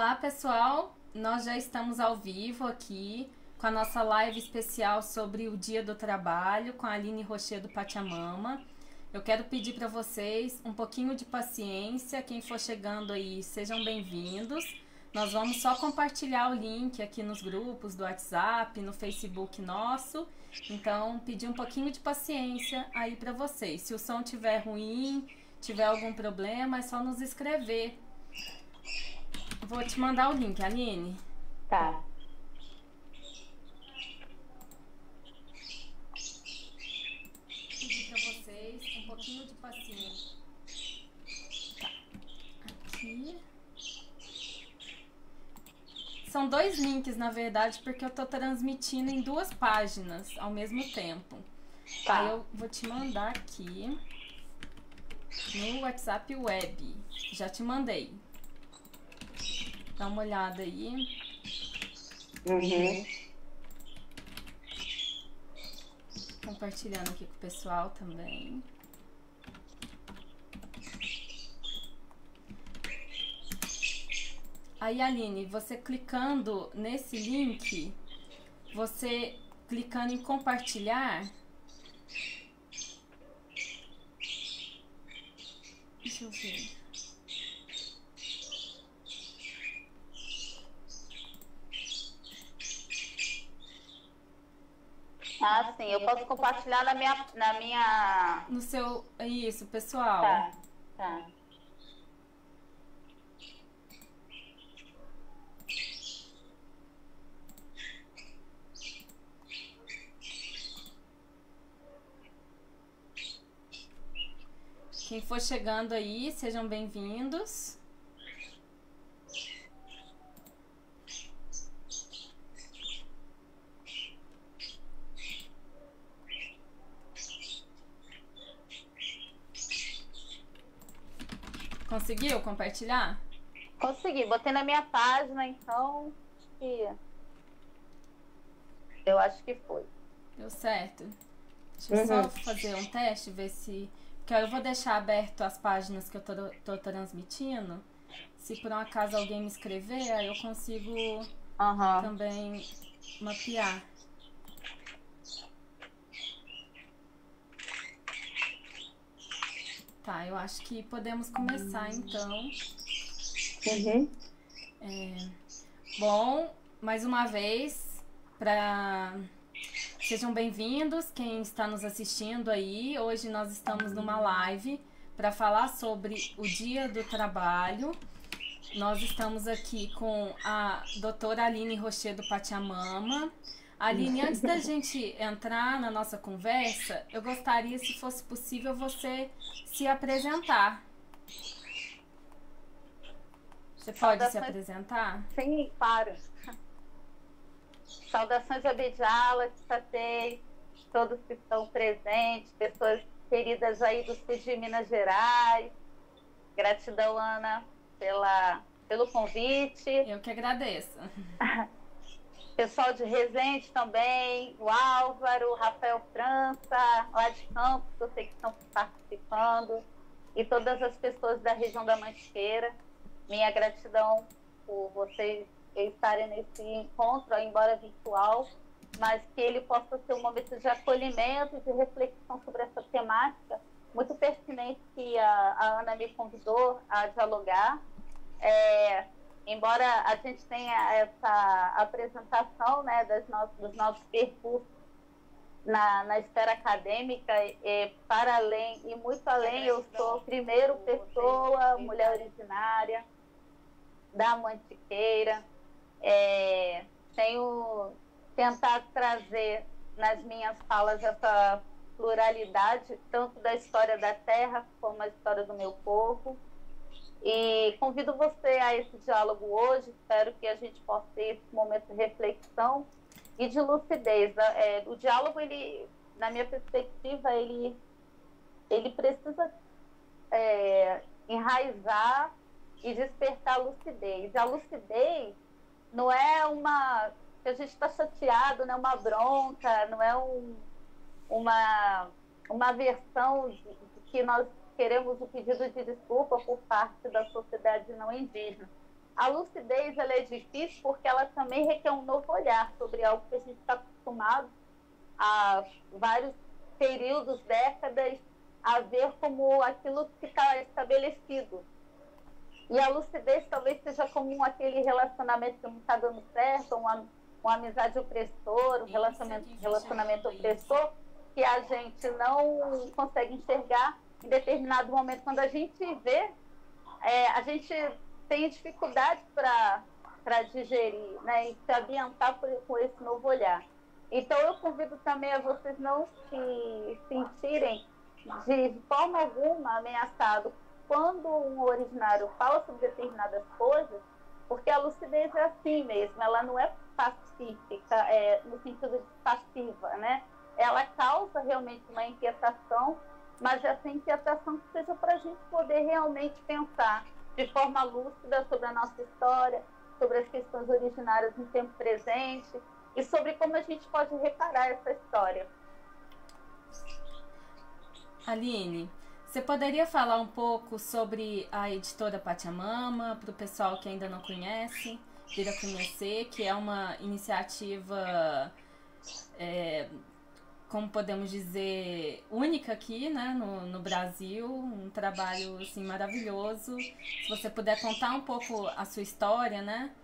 Olá, pessoal! Nós já estamos ao vivo aqui com a nossa live especial sobre o Dia do Trabalho com a Aline Rocher do Pachamama. Eu quero pedir para vocês um pouquinho de paciência. Quem for chegando aí, sejam bem-vindos. Nós vamos só compartilhar o link aqui nos grupos do WhatsApp, no Facebook nosso. Então, pedir um pouquinho de paciência aí para vocês. Se o som estiver ruim, tiver algum problema, é só nos escrever. Vou te mandar o link, Aline. Tá. Pedir para vocês um pouquinho de paciência. Tá. Aqui. São dois links, na verdade, porque eu tô transmitindo em duas páginas ao mesmo tempo. Tá. Aí eu vou te mandar aqui no WhatsApp Web. Já te mandei. Dá uma olhada aí. Uhum. Compartilhando aqui com o pessoal também. Aí, Aline, você clicando nesse link, você clicando em compartilhar. Deixa eu ver. Ah, sim, eu posso compartilhar na minha... No seu... Isso, pessoal. Tá, tá. Quem for chegando aí, sejam bem-vindos. Conseguiu compartilhar? Consegui, botei na minha página, então eu acho que foi. Deu certo. Deixa eu só fazer um teste, ver se... Porque eu vou deixar aberto as páginas que eu tô transmitindo. Se por um acaso alguém me escrever, aí eu consigo também mapear. Tá, eu acho que podemos começar então. Bom, mais uma vez, sejam bem-vindos quem está nos assistindo aí. Hoje nós estamos numa live para falar sobre o Dia do Trabalho. Nós estamos aqui com a doutora Aline Rocher do Pachamama. Aline, antes da gente entrar na nossa conversa, eu gostaria, se fosse possível, você se apresentar. Você pode se apresentar? Sim, claro. Saudações a Bejala, Satei, todos que estão presentes, pessoas queridas aí do Sul de Minas Gerais. Gratidão, Ana, pelo convite. Eu que agradeço. Pessoal de Resende também, o Álvaro, o Rafael França, lá de Campos, que eu sei que estão participando, e todas as pessoas da região da Mantiqueira. Minha gratidão por vocês estarem nesse encontro, embora virtual, mas que ele possa ser um momento de acolhimento e de reflexão sobre essa temática muito pertinente que a Ana me convidou a dialogar. Embora a gente tenha essa apresentação, né, dos nossos percursos na esfera acadêmica, para além e muito além, eu sou primeiro pessoa, mulher originária da Mantiqueira. Tenho tentado trazer nas minhas falas essa pluralidade, tanto da história da terra como a história do meu povo. E convido você a esse diálogo hoje. Espero que a gente possa ter esse momento de reflexão e de lucidez. O diálogo, ele, na minha perspectiva, ele precisa enraizar e despertar a lucidez. A lucidez não é que a gente está chateado, não é uma bronca, não é uma versão de que nós queremos o pedido de desculpa por parte da sociedade não indígena. a lucidez ela é difícil porque ela também requer um novo olhar sobre algo que a gente está acostumado há vários períodos, décadas, a ver como aquilo que está estabelecido. E a lucidez talvez seja comum aquele relacionamento que não está dando certo, uma amizade opressora, um relacionamento opressor, que a gente não consegue enxergar em determinado momento. Quando a gente vê, a gente tem dificuldade para digerir, né, e se ambientar com esse novo olhar. Então, eu convido também a vocês não se sentirem de forma alguma ameaçados quando um originário fala sobre determinadas coisas, porque a lucidez é assim mesmo, ela não é pacífica, no sentido de passiva, né? Ela causa realmente uma inquietação, mas essa inquietação que seja para a gente poder realmente pensar de forma lúcida sobre a nossa história, sobre as questões originárias no tempo presente e sobre como a gente pode reparar essa história. Aline, você poderia falar um pouco sobre a editora Pachamama, para o pessoal que ainda não conhece, vir a conhecer, que é uma iniciativa, como podemos dizer, única aqui, né, no Brasil, um trabalho assim, maravilhoso. Se você puder contar um pouco a sua história, né,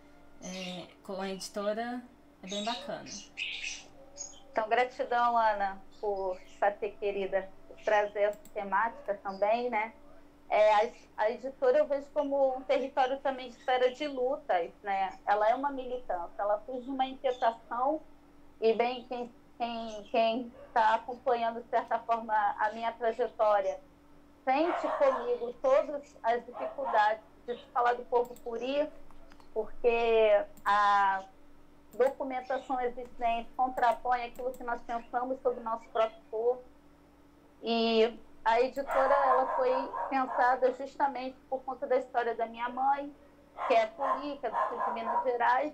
com a editora, é bem bacana. Então, gratidão, Ana, por ter querida trazer essa temática também, né? A editora eu vejo como um território também de esfera de lutas, né? Ela é uma militância, ela surge de uma inquietação e bem quem está acompanhando de certa forma a minha trajetória sente comigo todas as dificuldades de se falar do povo puri, porque a documentação existente contrapõe aquilo que nós pensamos sobre o nosso próprio povo. E a editora ela foi pensada justamente por conta da história da minha mãe, que é puri, que é do sul de Minas Gerais,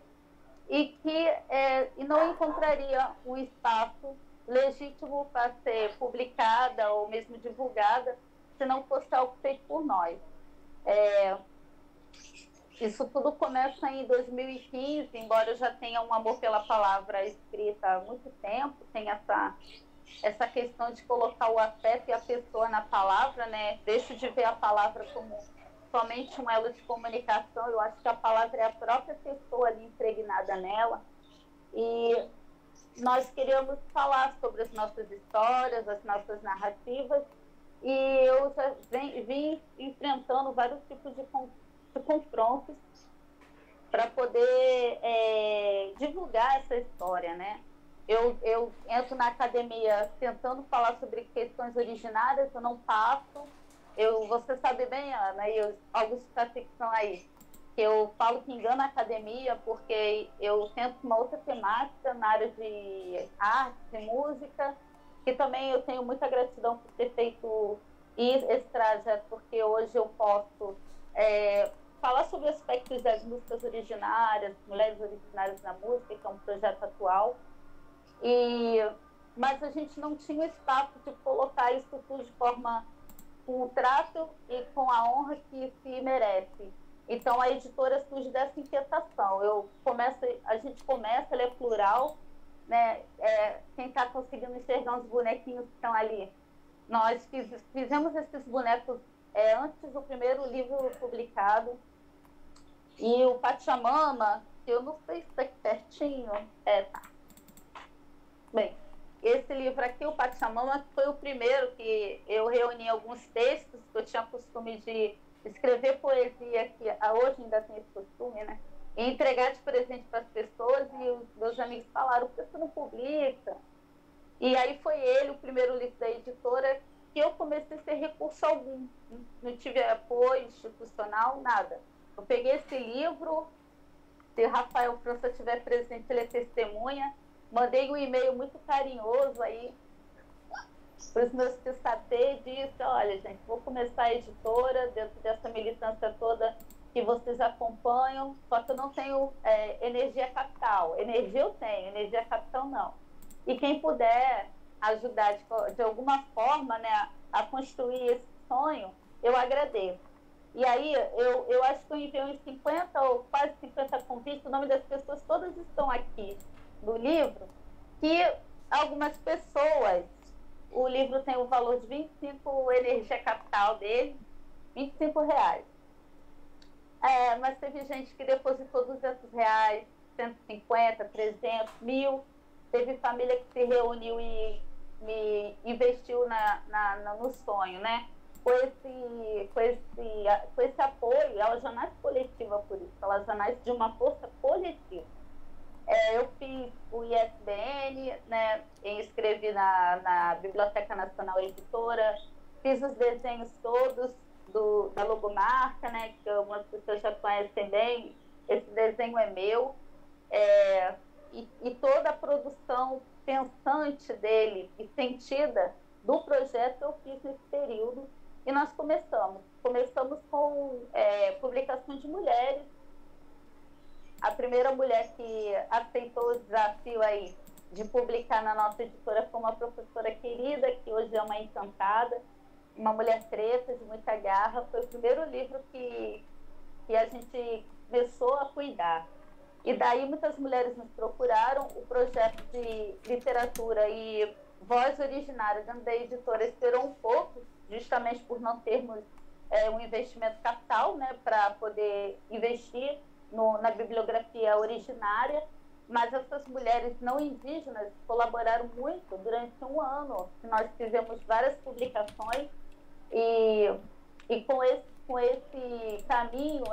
e que e não encontraria um espaço legítimo para ser publicada ou mesmo divulgada se não fosse algo feito por nós. Isso tudo começa em 2015, embora eu já tenha um amor pela palavra escrita há muito tempo, tem essa questão de colocar o afeto e a pessoa na palavra, né? Deixo de ver a palavra como somente um elo de comunicação, eu acho que a palavra é a própria pessoa ali impregnada nela. E nós queríamos falar sobre as nossas histórias, as nossas narrativas, e eu já vim enfrentando vários tipos de confrontos para poder divulgar essa história, né? Eu entro na academia tentando falar sobre questões originárias, eu não passo. Você sabe bem, Ana, e alguns que estão aí, que eu falo que engana a academia porque eu tento uma outra temática na área de arte e música, que também eu tenho muita gratidão por ter feito esse trajeto, porque hoje eu posso falar sobre aspectos das músicas originárias, mulheres originárias na música, que é um projeto atual. Mas a gente não tinha espaço de colocar isso tudo de forma com o trato e com a honra que se merece. Então a editora surge dessa inquietação. A gente começa, ela é plural, né? Quem está conseguindo enxergar os bonequinhos que estão ali. Nós fizemos esses bonecos antes do primeiro livro publicado. E o Pachamama, eu não sei se está aqui pertinho. Tá. Bem, esse livro aqui, o Pachamama, foi o primeiro que eu reuni alguns textos, que eu tinha costume de escrever poesia, que hoje ainda tem esse costume, né? E entregar de presente para as pessoas, e os meus amigos falaram, por que você não publica? E aí foi ele, o primeiro livro da editora, que eu comecei sem recurso algum. Não tive apoio institucional, nada. Eu peguei esse livro, se Rafael França estiver presente, ele é testemunha, mandei um e-mail muito carinhoso aí para os meus testates e disse, olha, gente, vou começar a editora dentro dessa militância toda que vocês acompanham, só que eu não tenho energia capital. Energia eu tenho, energia capital não. E quem puder ajudar de alguma forma, né, a construir esse sonho, eu agradeço. E aí eu acho que eu enviei uns 50 ou quase 50 convites, o nome das pessoas todas estão aqui no livro, que algumas pessoas, o livro tem o valor de 25 energia capital dele, R$ 25. Mas teve gente que depositou R$ 200, 150, 300, 1.000. Teve família que se reuniu e me investiu no sonho, né? Com esse apoio, ela já nasce coletiva por isso, ela já nasce de uma força coletiva. Eu fiz o ISBN, né? Escrevi na Biblioteca Nacional Editora, fiz os desenhos todos da logomarca, né? Que algumas pessoas já conhecem bem. Esse desenho é meu. E toda a produção pensante dele e sentida do projeto eu fiz nesse período. E nós começamos com publicação de mulheres. A primeira mulher que aceitou o desafio aí de publicar na nossa editora foi uma professora querida, que hoje é uma encantada, uma mulher preta, de muita garra. Foi o primeiro livro que a gente começou a cuidar. E daí muitas mulheres nos procuraram. O projeto de literatura e voz originária dentro da editora esperou um pouco, justamente por não termos um investimento capital, né, para poder investir na bibliografia originária. Mas essas mulheres não indígenas colaboraram muito durante um ano. Nós fizemos várias publicações e com esse caminho,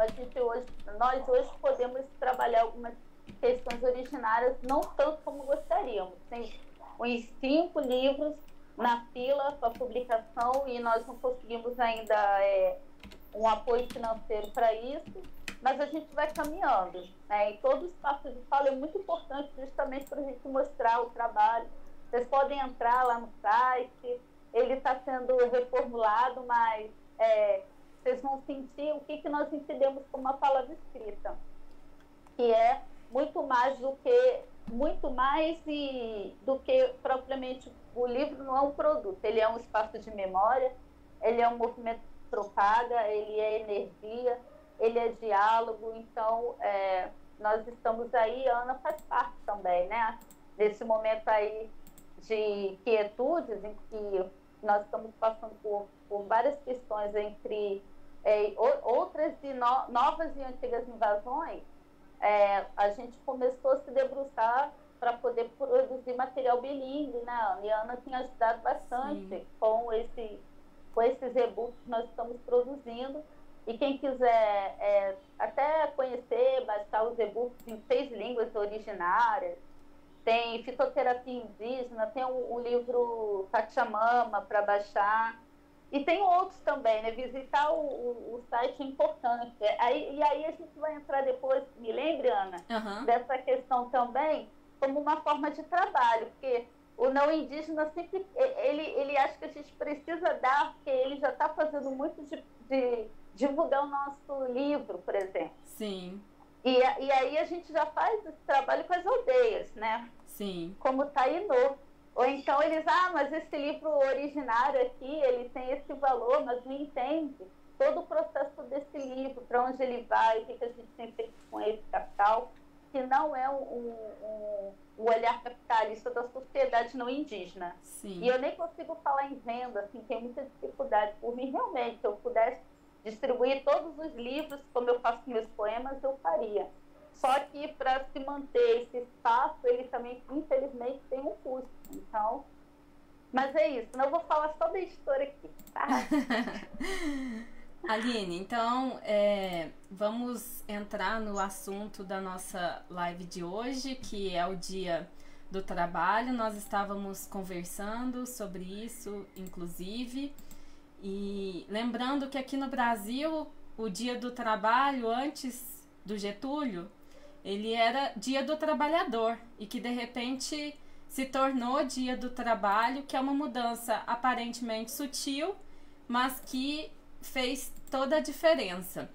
nós hoje podemos trabalhar algumas questões originárias, não tanto como gostaríamos. Tem uns 5 livros na fila para publicação e nós não conseguimos ainda um apoio financeiro para isso, mas a gente vai caminhando, né? E todo o espaço de fala é muito importante justamente para a gente mostrar o trabalho. Vocês podem entrar lá no site, ele está sendo reformulado, mas vocês vão sentir o que nós entendemos como uma palavra escrita, que é muito mais do que propriamente o livro. Não é um produto, ele é um espaço de memória, ele é um movimento que propaga, ele é energia, ele é diálogo. Então nós estamos aí, a Ana faz parte também, né, desse momento aí de quietudes em que nós estamos passando por várias questões, entre outras e novas e antigas invasões. A gente começou a se debruçar para poder produzir material bilíngue, né, Ana? E a Ana tem ajudado bastante com esses e-books que nós estamos produzindo. E quem quiser até conhecer, baixar os e-books em 6 línguas originárias, tem fitoterapia indígena, tem um livro Pachamama para baixar, e tem outros também, né? Visitar o site é importante. E aí a gente vai entrar depois, me lembre, Ana, dessa questão também, como uma forma de trabalho, porque o não indígena sempre, ele acha que a gente precisa dar, porque ele já está fazendo muito de divulgar o nosso livro, por exemplo. Sim. E aí a gente já faz esse trabalho com as aldeias, né? Sim. Como Tainô. Ou então eles, mas esse livro originário aqui, ele tem esse valor, mas não entende todo o processo desse livro, para onde ele vai, o que a gente tem feito com esse capital, que não é o olhar capitalista da sociedade não indígena. Sim. E eu nem consigo falar em venda, assim, tem muita dificuldade. Por mim, realmente, se eu pudesse distribuir todos os livros, como eu faço com meus poemas, eu faria. Só que para se manter esse espaço, ele também, infelizmente, tem um custo. Então, mas é isso. Não vou falar só da editora aqui, tá? Aline, então, vamos entrar no assunto da nossa live de hoje, que é o Dia do Trabalho. Nós estávamos conversando sobre isso, inclusive. E lembrando que aqui no Brasil, o Dia do Trabalho, antes do Getúlio, ele era Dia do Trabalhador, e que de repente se tornou Dia do Trabalho, que é uma mudança aparentemente sutil, mas que fez toda a diferença.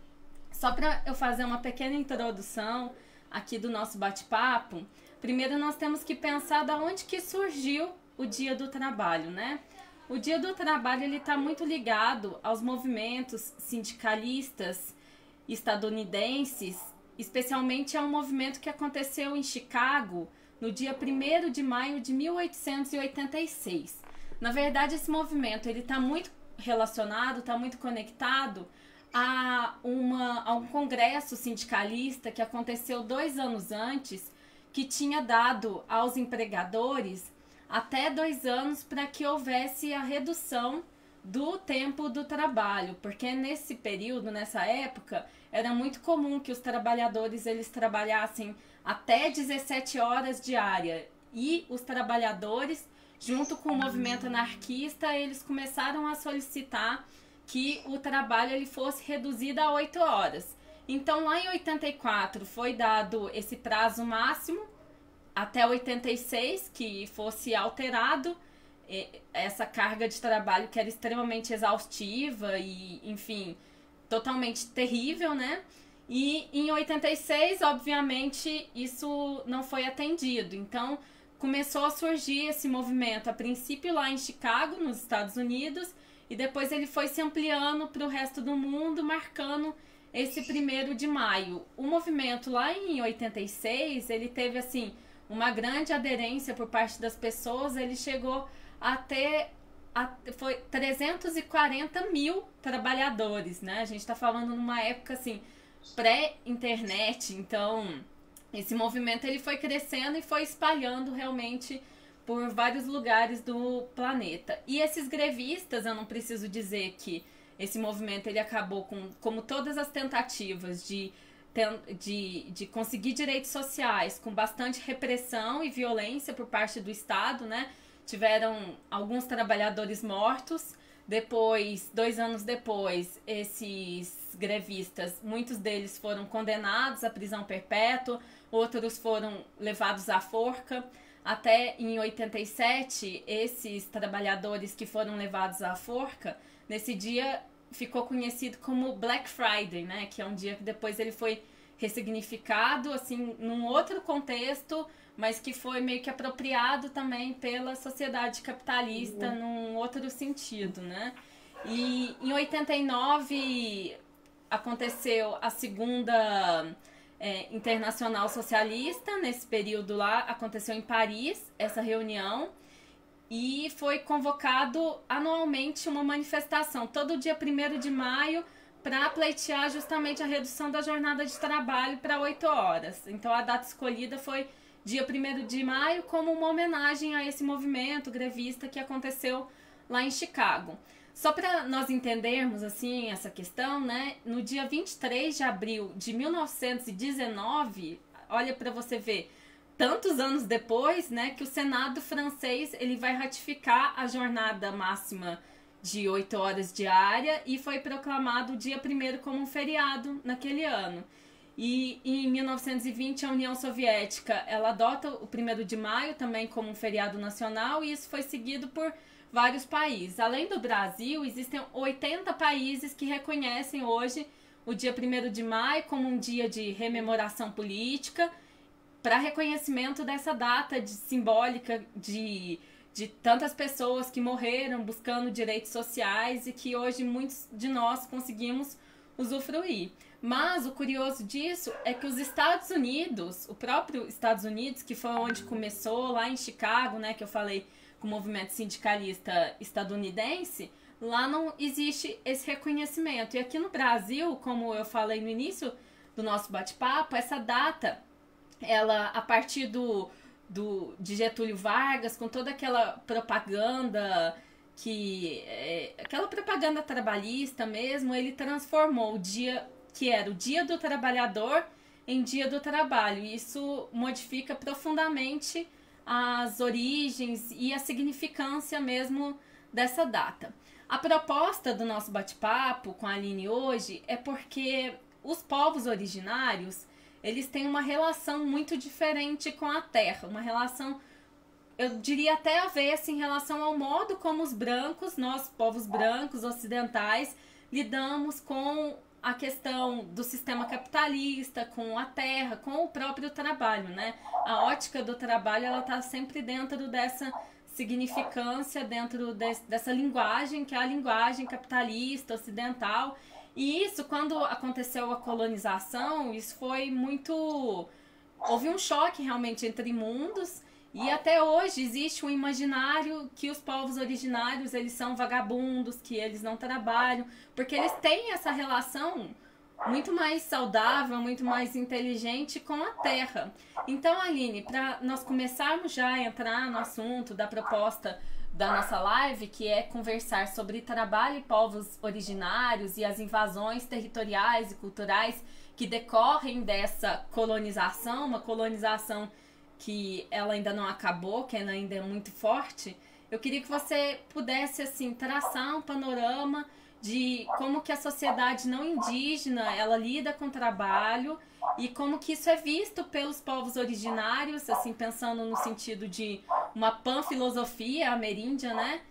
Só para eu fazer uma pequena introdução aqui do nosso bate-papo, primeiro nós temos que pensar de onde que surgiu o Dia do Trabalho, né? O Dia do Trabalho ele está muito ligado aos movimentos sindicalistas estadunidenses, especialmente a um movimento que aconteceu em Chicago no dia 1º de maio de 1886. Na verdade, esse movimento ele está muito relacionado, está muito conectado a um congresso sindicalista que aconteceu 2 anos antes, que tinha dado aos empregadores até 2 anos para que houvesse a redução do tempo do trabalho, porque nesse período, nessa época, era muito comum que os trabalhadores eles trabalhassem até 17 horas diária, e os trabalhadores, junto com o movimento anarquista, eles começaram a solicitar que o trabalho ele fosse reduzido a 8 horas. Então, lá em 84 foi dado esse prazo máximo até 86, que fosse alterado essa carga de trabalho que era extremamente exaustiva e, enfim, totalmente terrível, né? E em 86, obviamente, isso não foi atendido. Então, começou a surgir esse movimento, a princípio lá em Chicago, nos Estados Unidos, e depois ele foi se ampliando para o resto do mundo, marcando esse 1º de maio. O movimento lá em 86, ele teve, assim, uma grande aderência por parte das pessoas, ele chegou foi 340 mil trabalhadores, né? A gente está falando numa época, assim, pré-internet, então esse movimento ele foi crescendo e foi espalhando realmente por vários lugares do planeta. E esses grevistas, eu não preciso dizer que esse movimento ele acabou com, como todas as tentativas de conseguir direitos sociais com bastante repressão e violência por parte do Estado, né? Tiveram alguns trabalhadores mortos. Depois, 2 anos depois, esses grevistas, muitos deles foram condenados à prisão perpétua, outros foram levados à forca. Até em 87, esses trabalhadores que foram levados à forca, nesse dia ficou conhecido como Black Friday, né? Que é um dia que depois ele foi ressignificado, assim, num outro contexto, mas que foi meio que apropriado também pela sociedade capitalista num outro sentido, né? E em 89 aconteceu a segunda Internacional Socialista. Nesse período lá, aconteceu em Paris essa reunião, e foi convocado anualmente uma manifestação, todo dia 1º de maio, para pleitear justamente a redução da jornada de trabalho para 8 horas. Então a data escolhida foi dia 1º de maio, como uma homenagem a esse movimento grevista que aconteceu lá em Chicago. Só para nós entendermos assim essa questão, né? No dia 23 de abril de 1919, olha para você ver, tantos anos depois, né, que o Senado francês ele vai ratificar a jornada máxima de 8 horas diária, e foi proclamado o dia 1º como um feriado naquele ano. E em 1920 a União Soviética ela adota o 1º de maio também como um feriado nacional, e isso foi seguido por vários países. Além do Brasil, existem 80 países que reconhecem hoje o dia 1º de maio como um dia de rememoração política, para reconhecimento dessa data simbólica de tantas pessoas que morreram buscando direitos sociais e que hoje muitos de nós conseguimos usufruir. Mas o curioso disso é que os Estados Unidos, o próprio Estados Unidos, que foi onde começou, lá em Chicago, né, que eu falei, com o movimento sindicalista estadunidense, lá não existe esse reconhecimento. E aqui no Brasil, como eu falei no início do nosso bate-papo, essa data, ela, a partir de Getúlio Vargas, com toda aquela propaganda aquela propaganda trabalhista mesmo, ele transformou o dia que era o Dia do Trabalhador em Dia do Trabalho. E isso modifica profundamente as origens e a significância mesmo dessa data. A proposta do nosso bate-papo com a Aline hoje é porque os povos originários, eles têm uma relação muito diferente com a terra, uma relação, eu diria até avessa em relação ao modo como os brancos, nós povos brancos ocidentais, lidamos com a questão do sistema capitalista, com a terra, com o próprio trabalho, né? A ótica do trabalho, ela está sempre dentro dessa significância dentro dessa linguagem, que é a linguagem capitalista, ocidental. E isso, quando aconteceu a colonização, isso foi muito... Houve um choque realmente entre mundos, e até hoje existe um imaginário que os povos originários, eles são vagabundos, que eles não trabalham, porque eles têm essa relação muito mais saudável, muito mais inteligente com a terra. Então, Aline, para nós começarmos já a entrar no assunto da proposta da nossa live, que é conversar sobre trabalho e povos originários e as invasões territoriais e culturais que decorrem dessa colonização, uma colonização que ela ainda não acabou, que ela ainda é muito forte, eu queria que você pudesse assim traçar um panorama de como que a sociedade não indígena, ela lida com o trabalho e como que isso é visto pelos povos originários, assim, pensando no sentido de uma panfilosofia ameríndia, né?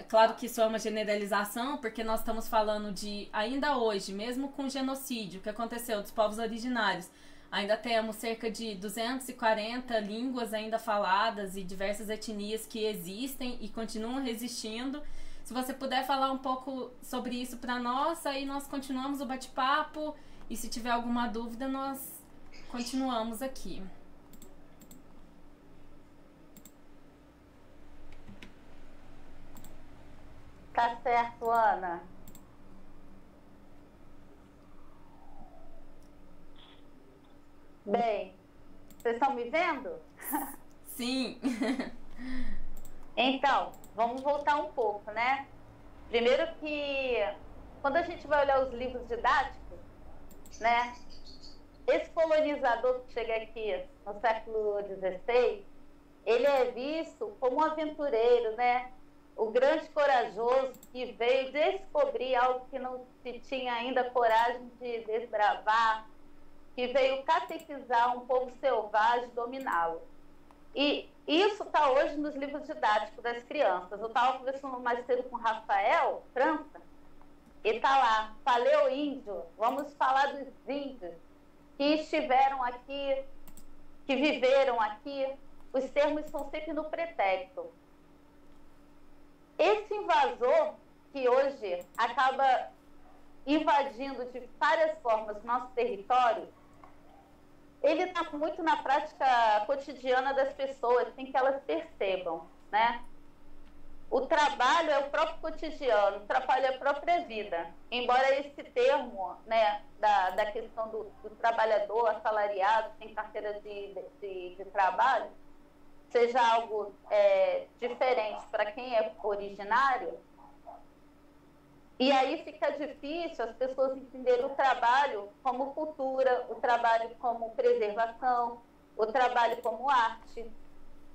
Claro que isso é uma generalização, porque nós estamos falando de, ainda hoje, mesmo com o genocídio que aconteceu dos povos originários, ainda temos cerca de 240 línguas ainda faladas e diversas etnias que existem e continuam resistindo. Se você puder falar um pouco sobre isso para nós, aí nós continuamos o bate-papo e se tiver alguma dúvida, nós continuamos aqui. Tá certo, Ana. Bem, vocês estão me vendo? Sim. Então, vamos voltar um pouco, né? Primeiro que, quando a gente vai olhar os livros didáticos, né? Esse colonizador que chega aqui no século XVI, ele é visto como um aventureiro, né? O grande corajoso que veio descobrir algo que não se tinha ainda coragem de desbravar, que veio catequizar um povo selvagem, dominá-lo. E isso está hoje nos livros didáticos das crianças. Eu estava conversando mais cedo com o Rafael França, e está lá, Paleo-índio, vamos falar dos índios que estiveram aqui, que viveram aqui. Os termos são sempre no pretérito. Esse invasor, que hoje acaba invadindo de várias formas nosso território, ele está muito na prática cotidiana das pessoas, sem que elas percebam, né? O trabalho é o próprio cotidiano, o trabalho é a própria vida. Embora esse termo, né, da questão do trabalhador assalariado, sem carteira de trabalho, seja algo diferente para quem é originário, e aí fica difícil as pessoas entenderem o trabalho como cultura, o trabalho como preservação, o trabalho como arte.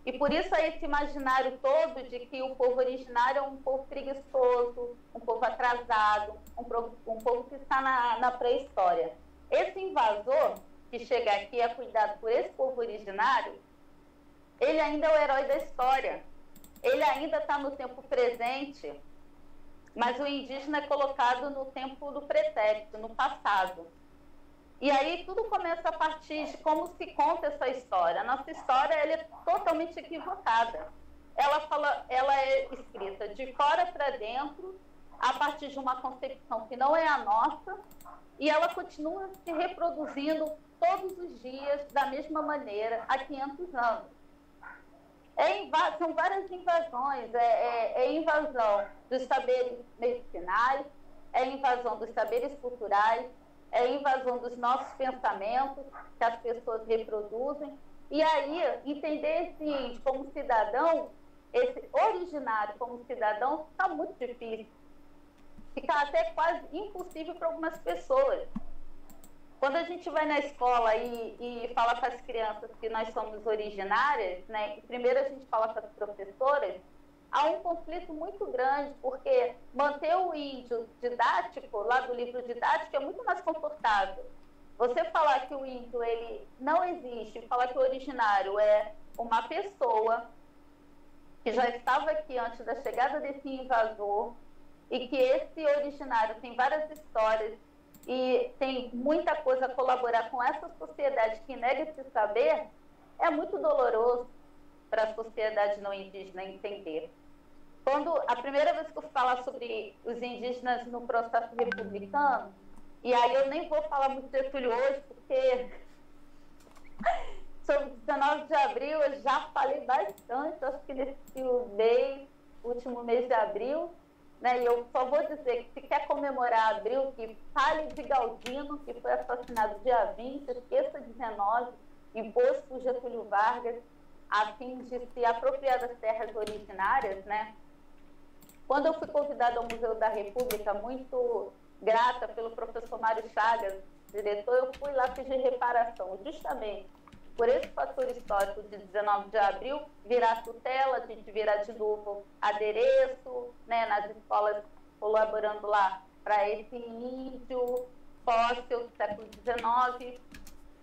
E por isso é esse imaginário todo de que o povo originário é um povo preguiçoso, um povo atrasado, um povo que está na pré-história. Esse invasor que chega aqui é cuidado por esse povo originário, ele ainda é o herói da história. Ele ainda está no tempo presente, mas o indígena é colocado no tempo do pretérito, no passado. E aí tudo começa a partir de como se conta essa história. A nossa história ela é totalmente equivocada. Ela é escrita de fora para dentro, a partir de uma concepção que não é a nossa, e ela continua se reproduzindo todos os dias da mesma maneira há 500 anos. São várias invasões, invasão dos saberes medicinais, é invasão dos saberes culturais, é invasão dos nossos pensamentos que as pessoas reproduzem. E aí, entender esse índio como cidadão, esse originário como cidadão, está muito difícil. Fica até quase impossível para algumas pessoas. Quando a gente vai na escola e fala para as crianças que nós somos originárias, né, e primeiro a gente fala para as professoras, há um conflito muito grande, porque manter o índio didático, lá do livro didático, é muito mais confortável. Você falar que o índio ele não existe, falar que o originário é uma pessoa que já estava aqui antes da chegada desse invasor, e que esse originário tem várias histórias, e tem muita coisa a colaborar com essa sociedade que nega esse saber, é muito doloroso. para a sociedade não indígena entender. Quando a primeira vez que eu falar sobre os indígenas no processo republicano, e aí eu nem vou falar muito de Getúlio hoje, porque sobre 19 de abril eu já falei bastante, acho que nesse último mês de abril, né? E eu só vou dizer que se quer comemorar abril, que fale de Galdino, que foi assassinado dia 20, esqueça 19, imposto por Getúlio Vargas, a fim de se apropriar das terras originárias, né? Quando eu fui convidada ao Museu da República, muito grata pelo professor Mário Chagas, diretor, eu fui lá pedir reparação, justamente por esse fator histórico de 19 de abril, virar tutela, a gente virar de novo adereço, né, nas escolas, colaborando lá para esse índio fóssil do século XIX.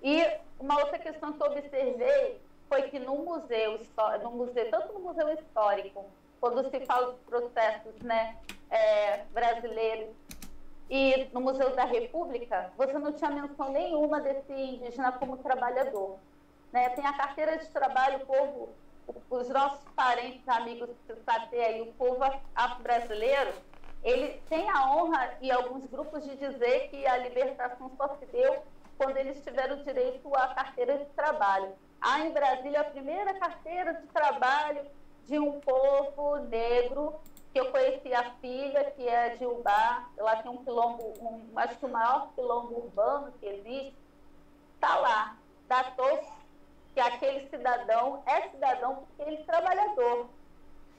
E uma outra questão que eu observei foi que no museu, tanto no Museu Histórico, quando se fala dos processos, né, brasileiros, e no Museu da República, você não tinha menção nenhuma desse indígena como trabalhador. Né? Tem a carteira de trabalho, o povo, os nossos parentes, amigos que você aí, o povo afro-brasileiro, ele tem a honra, e alguns grupos, de dizer que a libertação só se deu quando eles tiveram direito à carteira de trabalho. Há em Brasília a primeira carteira de trabalho de um povo negro, que eu conheci a filha, que é de Ubá, lá tem um quilombo, acho que o maior quilombo urbano que existe, está lá, datou que aquele cidadão é cidadão porque ele é trabalhador.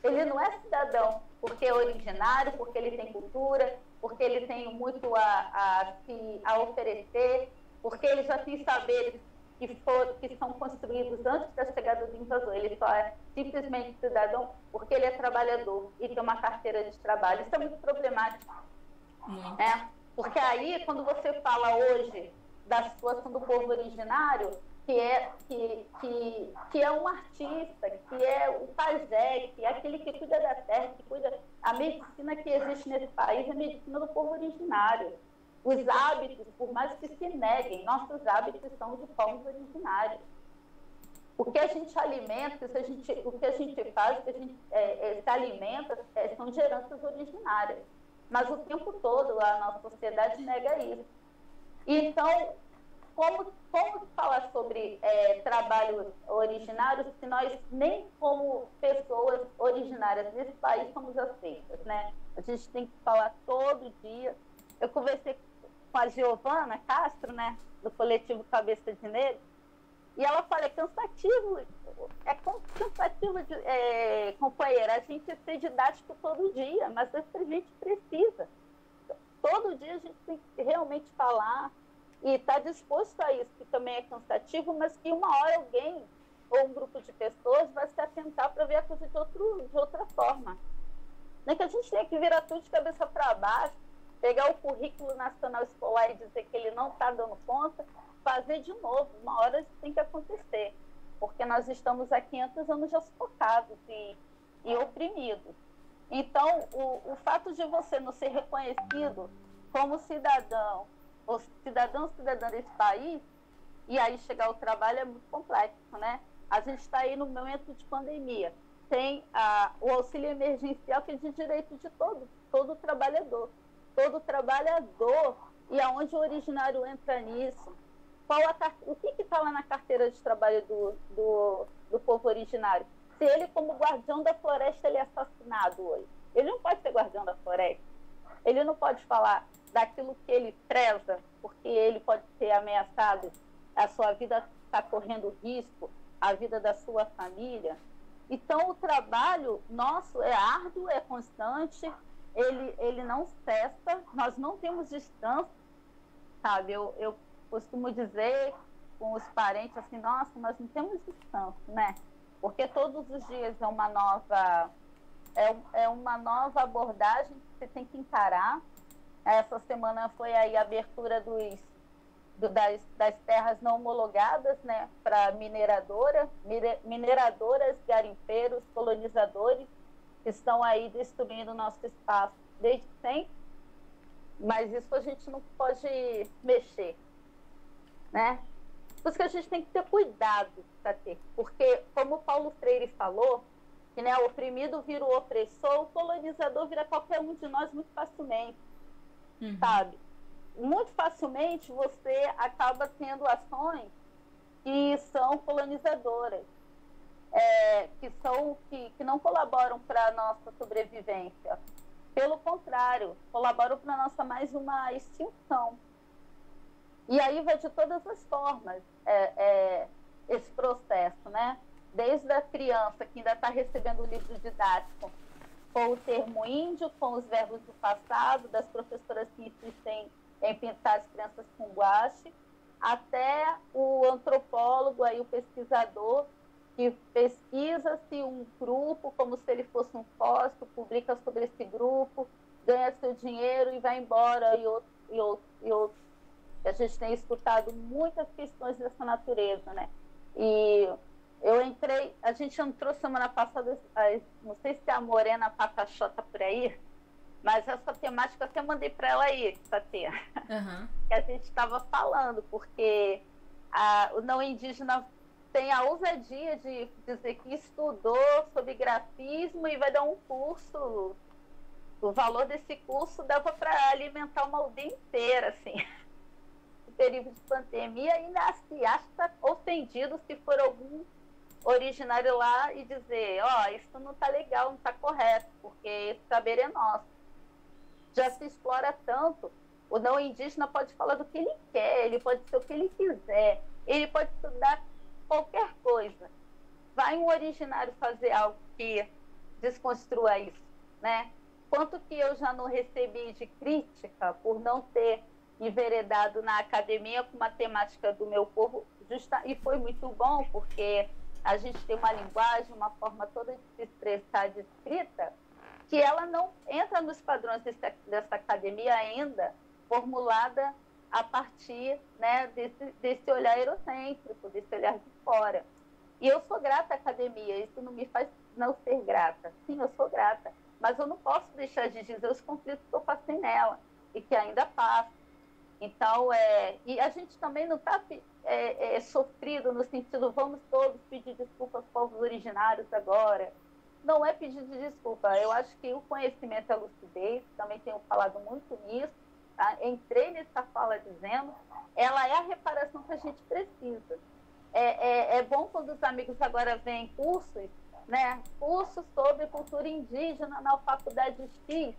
Ele não é cidadão porque é originário, porque ele tem cultura, porque ele tem muito a oferecer, porque ele já tem saberes que são construídos antes da chegada do invasor. Ele só é simplesmente cidadão porque ele é trabalhador e tem uma carteira de trabalho. Isso é muito problemático. Porque aí, quando você fala hoje da situação do povo originário, que é um artista, que é o pajé, que é aquele que cuida da terra, que cuida... A medicina que existe nesse país é a medicina do povo originário. Os hábitos, por mais que se neguem, nossos hábitos são de povos originários. O que a gente alimenta, o que a gente faz, o que a gente se alimenta, são de heranças originárias. Mas o tempo todo a nossa sociedade nega isso. Então, como falar sobre trabalhos originários se nós nem como pessoas originárias desse país somos aceitas, né? A gente tem que falar todo dia. Eu conversei com a Giovana Castro, né, do coletivo Cabeça de Negro, e ela fala, é cansativo, companheira, a gente ser didático todo dia, mas a gente precisa. Todo dia a gente tem que realmente falar e estar disposto a isso, que também é cansativo, mas que uma hora alguém ou um grupo de pessoas vai se atentar para ver a coisa de outra forma. Não é que a gente tenha que virar tudo de cabeça para baixo, pegar o currículo nacional escolar e dizer que ele não está dando conta, fazer de novo. Uma hora isso tem que acontecer, porque nós estamos há 500 anos já sufocados e oprimidos. Então, o fato de você não ser reconhecido como cidadão, ou cidadã desse país, e aí chegar ao trabalho é muito complexo, né? A gente está aí no momento de pandemia. Tem o auxílio emergencial, que é de direito de todo trabalhador. Todo trabalhador, e aonde o originário entra nisso? O que está lá na carteira de trabalho do povo originário? Se ele, como guardião da floresta, ele é assassinado hoje, ele não pode ser guardião da floresta, ele não pode falar daquilo que ele preza, porque ele pode ser ameaçado, a sua vida está correndo risco, a vida da sua família. Então, o trabalho nosso é árduo, é constante, ele não cessa, nós não temos descanso, sabe? Eu costumo dizer com os parentes assim, nossa, nós não temos descanso, né? Porque todos os dias é uma nova abordagem que você tem que encarar. Essa semana foi aí a abertura das terras não homologadas, né, para mineradoras, garimpeiros, colonizadores, que estão aí destruindo o nosso espaço desde sempre, mas isso a gente não pode mexer, né? Por isso que a gente tem que ter cuidado para ter. Porque, como o Paulo Freire falou, que, né, o oprimido vira o opressor, o colonizador vira qualquer um de nós muito facilmente, sabe? Muito facilmente você acaba tendo ações que são colonizadoras, que não colaboram para a nossa sobrevivência. Pelo contrário, colaboram para a nossa mais uma extinção. E aí vai de todas as formas esse processo, né? Desde a criança que ainda está recebendo o livro didático com o termo índio, com os verbos do passado, das professoras que insistem em pintar as crianças com guache, até o antropólogo, aí, o pesquisador, que pesquisa-se um grupo como se ele fosse um fóssil, publica sobre esse grupo, ganha seu dinheiro e vai embora, e outro. A gente tem escutado muitas questões dessa natureza, né? E a gente entrou semana passada, não sei se é a Morena Pataxó tá por aí, mas essa temática eu até mandei para ela aí, Patê, que a gente estava falando, porque o não indígena tem a ousadia de dizer que estudou sobre grafismo e vai dar um curso. O valor desse curso dava para alimentar uma aldeia inteira, assim, no período de pandemia, e ainda se acha ofendido se for algum originário lá e dizer, isso não está legal, não está correto, porque esse saber é nosso. Já se explora tanto, o não indígena pode falar do que ele quer, ele pode ser o que ele quiser, ele pode estudar qualquer coisa. Vai um originário fazer algo que desconstrua isso, né? Quanto que eu já não recebi de crítica por não ter enveredado na academia com uma temática do meu povo, e foi muito bom, porque a gente tem uma linguagem, uma forma toda de se expressar, de escrita, que ela não entra nos padrões dessa academia ainda, formulada a partir, né, desse olhar eurocêntrico, desse olhar de fora. E eu sou grata à academia, isso não me faz não ser grata. Sim, eu sou grata, mas eu não posso deixar de dizer os conflitos que eu passei nela e que ainda passo. Então, e a gente também não está sofrido no sentido, vamos todos pedir desculpa aos povos originários agora. Não é pedido de desculpa. Eu acho que o conhecimento é lucidez, também tenho falado muito nisso, tá? Entrei nessa fala dizendo, ela é a reparação que a gente precisa. É bom quando os amigos agora veem cursos, né? Cursos sobre cultura indígena na faculdade X,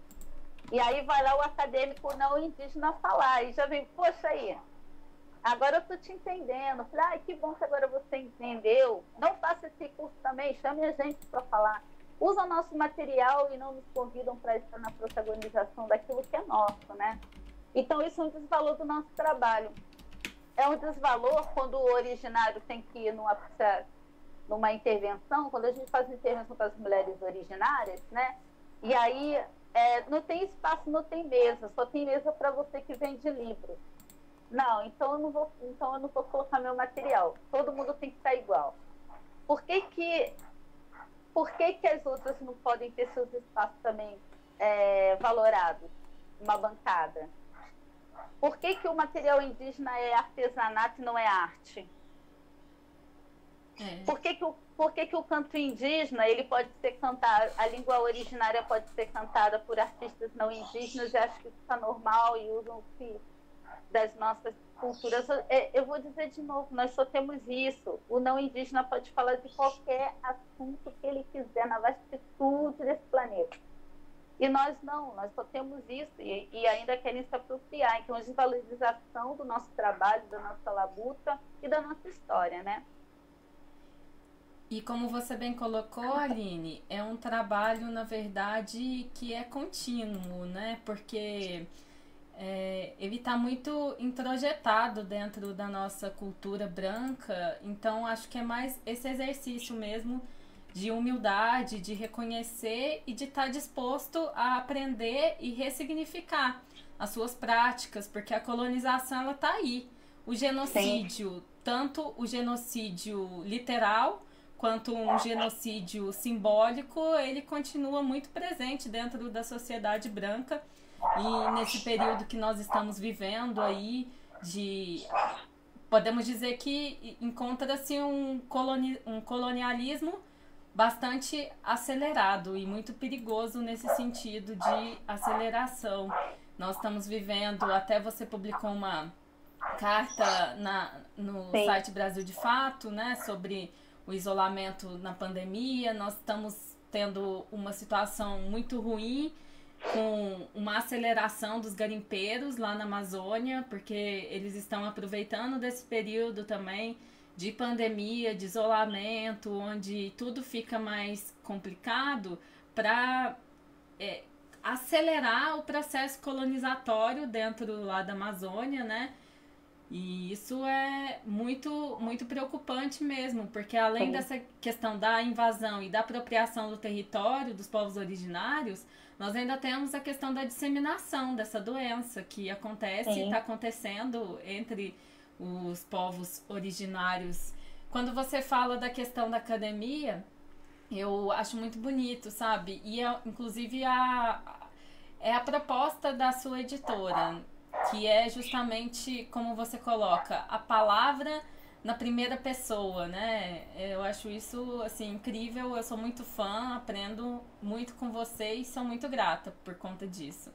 e aí vai lá o acadêmico não indígena falar, e já vem, poxa aí, agora eu estou te entendendo. Falei, que bom que agora você entendeu. Não faça esse curso também, chame a gente para falar. Usa o nosso material e não nos convidam para estar na protagonização daquilo que é nosso, né? Então, isso é um desvalor do nosso trabalho. É um desvalor quando o originário tem que ir numa intervenção, quando a gente faz intervenção para as mulheres originárias, né? E aí não tem espaço, não tem mesa, só tem mesa para você que vende livro. Não, então eu não vou colocar meu material. Todo mundo tem que estar igual. Por que as outras não podem ter seus espaços também valorados? Uma bancada. Por que o material indígena é artesanato e não é arte? Por que o canto indígena ele pode ser cantado, a língua originária pode ser cantada por artistas não indígenas e acham que isso está normal e usam-se das nossas culturas? Eu vou dizer de novo, nós só temos isso. O não indígena pode falar de qualquer assunto que ele quiser na vastitude desse planeta. E nós não, nós só temos isso e ainda querem se apropriar. Então, a desvalorização do nosso trabalho, da nossa labuta e da nossa história, né? E como você bem colocou, Aline, é um trabalho, na verdade, que é contínuo, né? Porque ele está muito introjetado dentro da nossa cultura branca, então acho que é mais esse exercício mesmo de humildade, de reconhecer e de estar disposto a aprender e ressignificar as suas práticas, porque a colonização ela está aí. O genocídio, sim, tanto o genocídio literal quanto um genocídio simbólico, ele continua muito presente dentro da sociedade branca. E nesse período que nós estamos vivendo aí, de podemos dizer que encontra-se um colonialismo bastante acelerado e muito perigoso nesse sentido de aceleração. Nós estamos vivendo, até você publicou uma carta no Sim. site Brasil de Fato, né, sobre o isolamento na pandemia. Nós estamos tendo uma situação muito ruim, com uma aceleração dos garimpeiros lá na Amazônia, porque eles estão aproveitando desse período também de pandemia, de isolamento, onde tudo fica mais complicado, para acelerar o processo colonizatório dentro lá da Amazônia, né? E isso é muito, muito preocupante mesmo, porque além Sim. dessa questão da invasão e da apropriação do território dos povos originários, nós ainda temos a questão da disseminação dessa doença que acontece e Sim. está acontecendo entre os povos originários. Quando você fala da questão da academia, eu acho muito bonito, sabe? E inclusive é a proposta da sua editora, que é justamente como você coloca a palavra na primeira pessoa, né? Eu acho isso, assim, incrível. Eu sou muito fã, aprendo muito com você e sou muito grata por conta disso.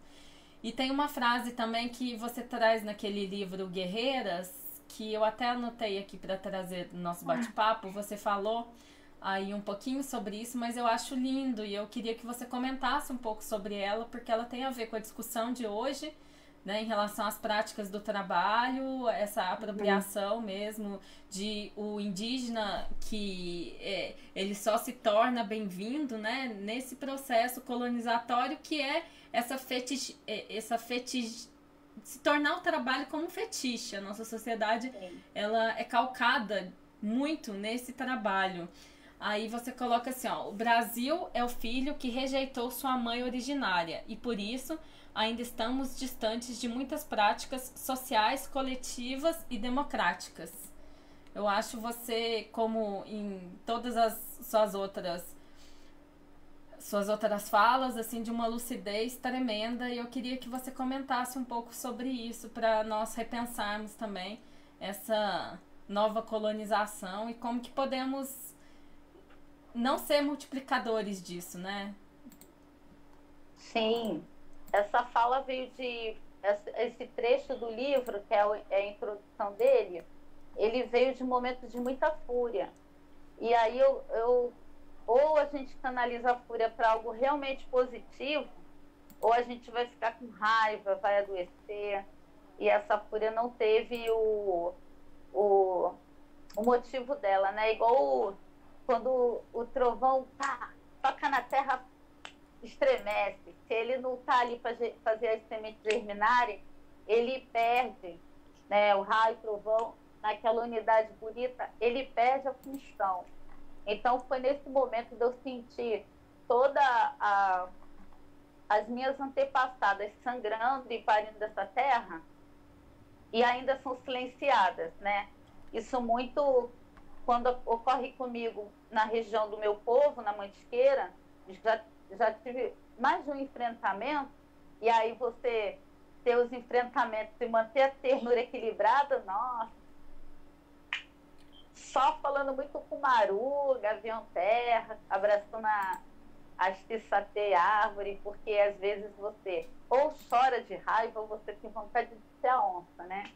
E tem uma frase também que você traz naquele livro Guerreiras, que eu até anotei aqui para trazer no nosso bate-papo. Você falou aí um pouquinho sobre isso, mas eu acho lindo e eu queria que você comentasse um pouco sobre ela, porque ela tem a ver com a discussão de hoje, né, em relação às práticas do trabalho, essa apropriação mesmo de o indígena, que ele só se torna bem-vindo, né, nesse processo colonizatório que é se tornar o trabalho como um fetiche. A nossa sociedade, ela é calcada muito nesse trabalho. Aí você coloca assim, ó, o Brasil é o filho que rejeitou sua mãe originária e por isso ainda estamos distantes de muitas práticas sociais, coletivas e democráticas. Eu acho você, como em todas as suas outras falas, assim, de uma lucidez tremenda, e eu queria que você comentasse um pouco sobre isso, para nós repensarmos também essa nova colonização e como que podemos não ser multiplicadores disso, né? Sim, essa fala veio de... Esse trecho do livro, que é a introdução dele, ele veio de momentos de muita fúria. E aí ou a gente canaliza a fúria para algo realmente positivo, ou a gente vai ficar com raiva, vai adoecer. E essa fúria não teve o motivo dela, né? Igual quando o trovão toca na terra, estremece. Se ele não está ali para fazer as sementes germinarem, ele perde, né? O raio, o trovão, naquela unidade bonita, ele perde a função. Então, foi nesse momento de eu sentir toda as minhas antepassadas sangrando e parindo dessa terra, e ainda são silenciadas, né? Isso muito, quando ocorre comigo na região do meu povo, na Mantiqueira, já tive mais de um enfrentamento, e aí você ter os enfrentamentos e manter a ternura equilibrada, nossa, só falando muito com maru, gavião terra, abraçando a estiçatê árvore, porque às vezes você ou chora de raiva ou você tem vontade de ser a onça, né?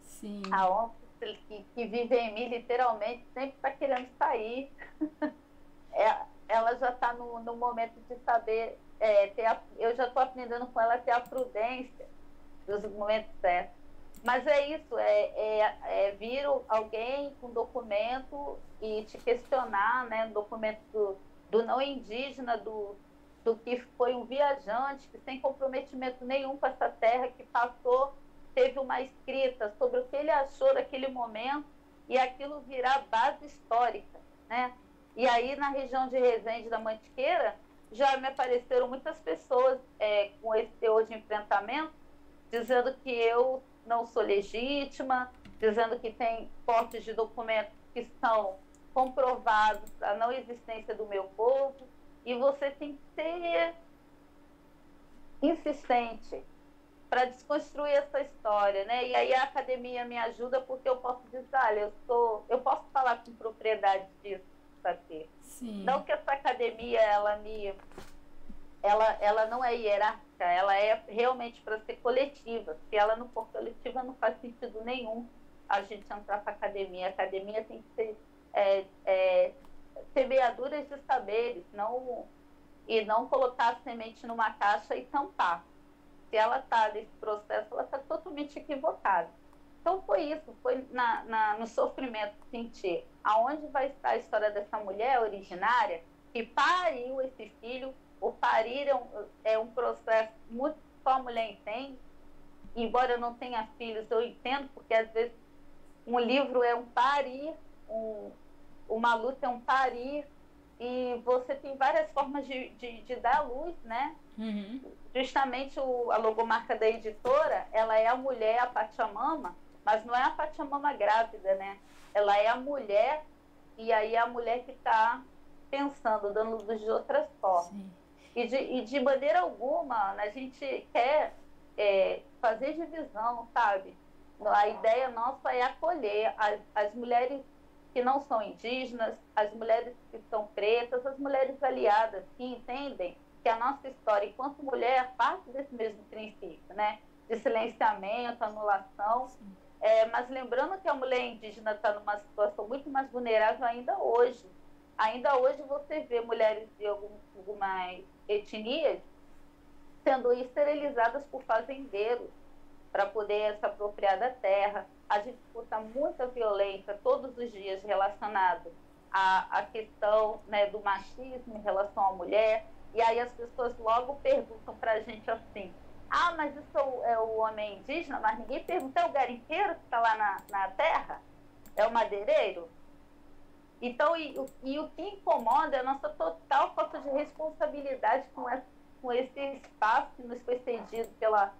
Sim. A onça que vive em mim, literalmente, sempre está querendo sair. Ela já está no momento de saber, eu já estou aprendendo com ela a ter a prudência dos momentos certos. Mas é isso, vir alguém com documento e te questionar, né, documento do não indígena, do que foi um viajante que sem comprometimento nenhum com essa terra, que passou, teve uma escrita sobre o que ele achou daquele momento, e aquilo virar base histórica, né? E aí, na região de Resende da Mantiqueira, já me apareceram muitas pessoas com esse teor de enfrentamento, dizendo que eu não sou legítima, dizendo que tem portes de documentos que são comprovados a não existência do meu povo, e você tem que ser insistente, para desconstruir essa história, né? E aí a academia me ajuda porque eu posso dizer, olha, eu posso falar com propriedade disso, sabe? Não que essa academia ela não é hierárquica, ela é realmente para ser coletiva. Se ela não for coletiva, não faz sentido nenhum a gente entrar para a academia. A academia tem que ser semeaduras de saberes, e não colocar a semente numa caixa e tampar. Se ela está nesse processo, ela está totalmente equivocada. Então foi isso, foi no sofrimento sentir aonde vai estar a história dessa mulher originária que pariu esse filho. O parir é um processo muito que só a mulher entende. Embora eu não tenha filhos, eu entendo, porque às vezes um livro é um parir, uma luta é um parir, e você tem várias formas de dar luz, né? Uhum. Justamente a logomarca da editora, ela é a mulher, a Pachamama, mas não é a Pachamama grávida, né? Ela é a mulher, e aí é a mulher que está pensando, dando luz de outras formas. E de maneira alguma, a gente quer fazer divisão, sabe? A ideia nossa é acolher as mulheres que não são indígenas, as mulheres que são pretas, as mulheres aliadas que entendem que a nossa história, enquanto mulher, parte desse mesmo princípio, né? De silenciamento, anulação. Mas lembrando que a mulher indígena está numa situação muito mais vulnerável ainda hoje. Ainda hoje você vê mulheres de algumas etnias sendo esterilizadas por fazendeiros para poder se apropriar da terra. A gente escuta muita violência todos os dias relacionado à questão, né, do machismo em relação à mulher. E aí as pessoas logo perguntam para a gente assim, mas isso é o homem indígena, mas ninguém pergunta, é o garimpeiro que está lá na terra? É o madeireiro? Então, e o que incomoda é a nossa total falta de responsabilidade com esse espaço que nos foi cedido pela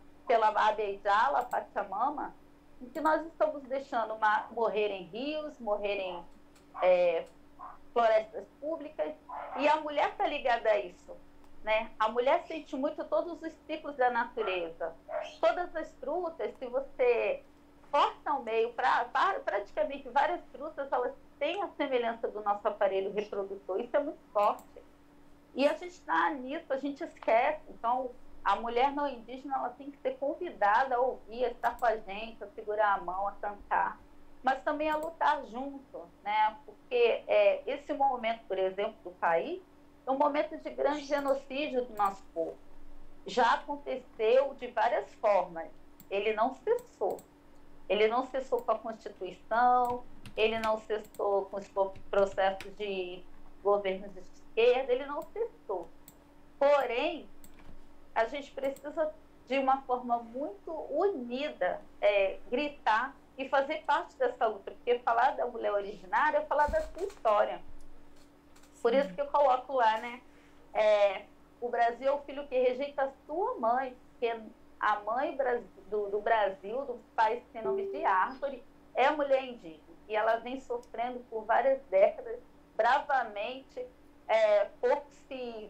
Abeijala, Pachamama, em que nós estamos deixando morrer em rios, morrer em florestas públicas, e a mulher está ligada a isso. Né? A mulher sente muito todos os ciclos da natureza. Todas as frutas, se você corta ao meio, praticamente várias frutas, elas têm a semelhança do nosso aparelho reprodutor. Isso é muito forte. E a gente está nisso, a gente esquece. Então, a mulher não indígena, ela tem que ser convidada a ouvir, a estar com a gente, a segurar a mão, a cantar, mas também a lutar junto, né? Porque esse momento, por exemplo, do país, é um momento de grande genocídio do nosso povo. Já aconteceu de várias formas. Ele não cessou. Ele não cessou com a Constituição, ele não cessou com os processos de governos de esquerda, ele não cessou. Porém, a gente precisa, de uma forma muito unida, gritar e fazer parte dessa luta, porque falar da mulher originária é falar da sua história. Por isso que eu coloco lá, né? O Brasil é o filho que rejeita a sua mãe, porque a mãe do Brasil, do país sem nome de árvore, é a mulher indígena. E ela vem sofrendo por várias décadas, bravamente, pouco se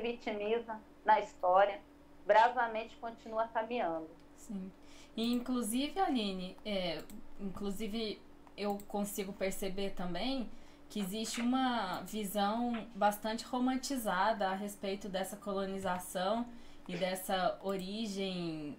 vitimiza na história, bravamente continua caminhando. Sim. E, inclusive, Aline, eu consigo perceber também que existe uma visão bastante romantizada a respeito dessa colonização e dessa origem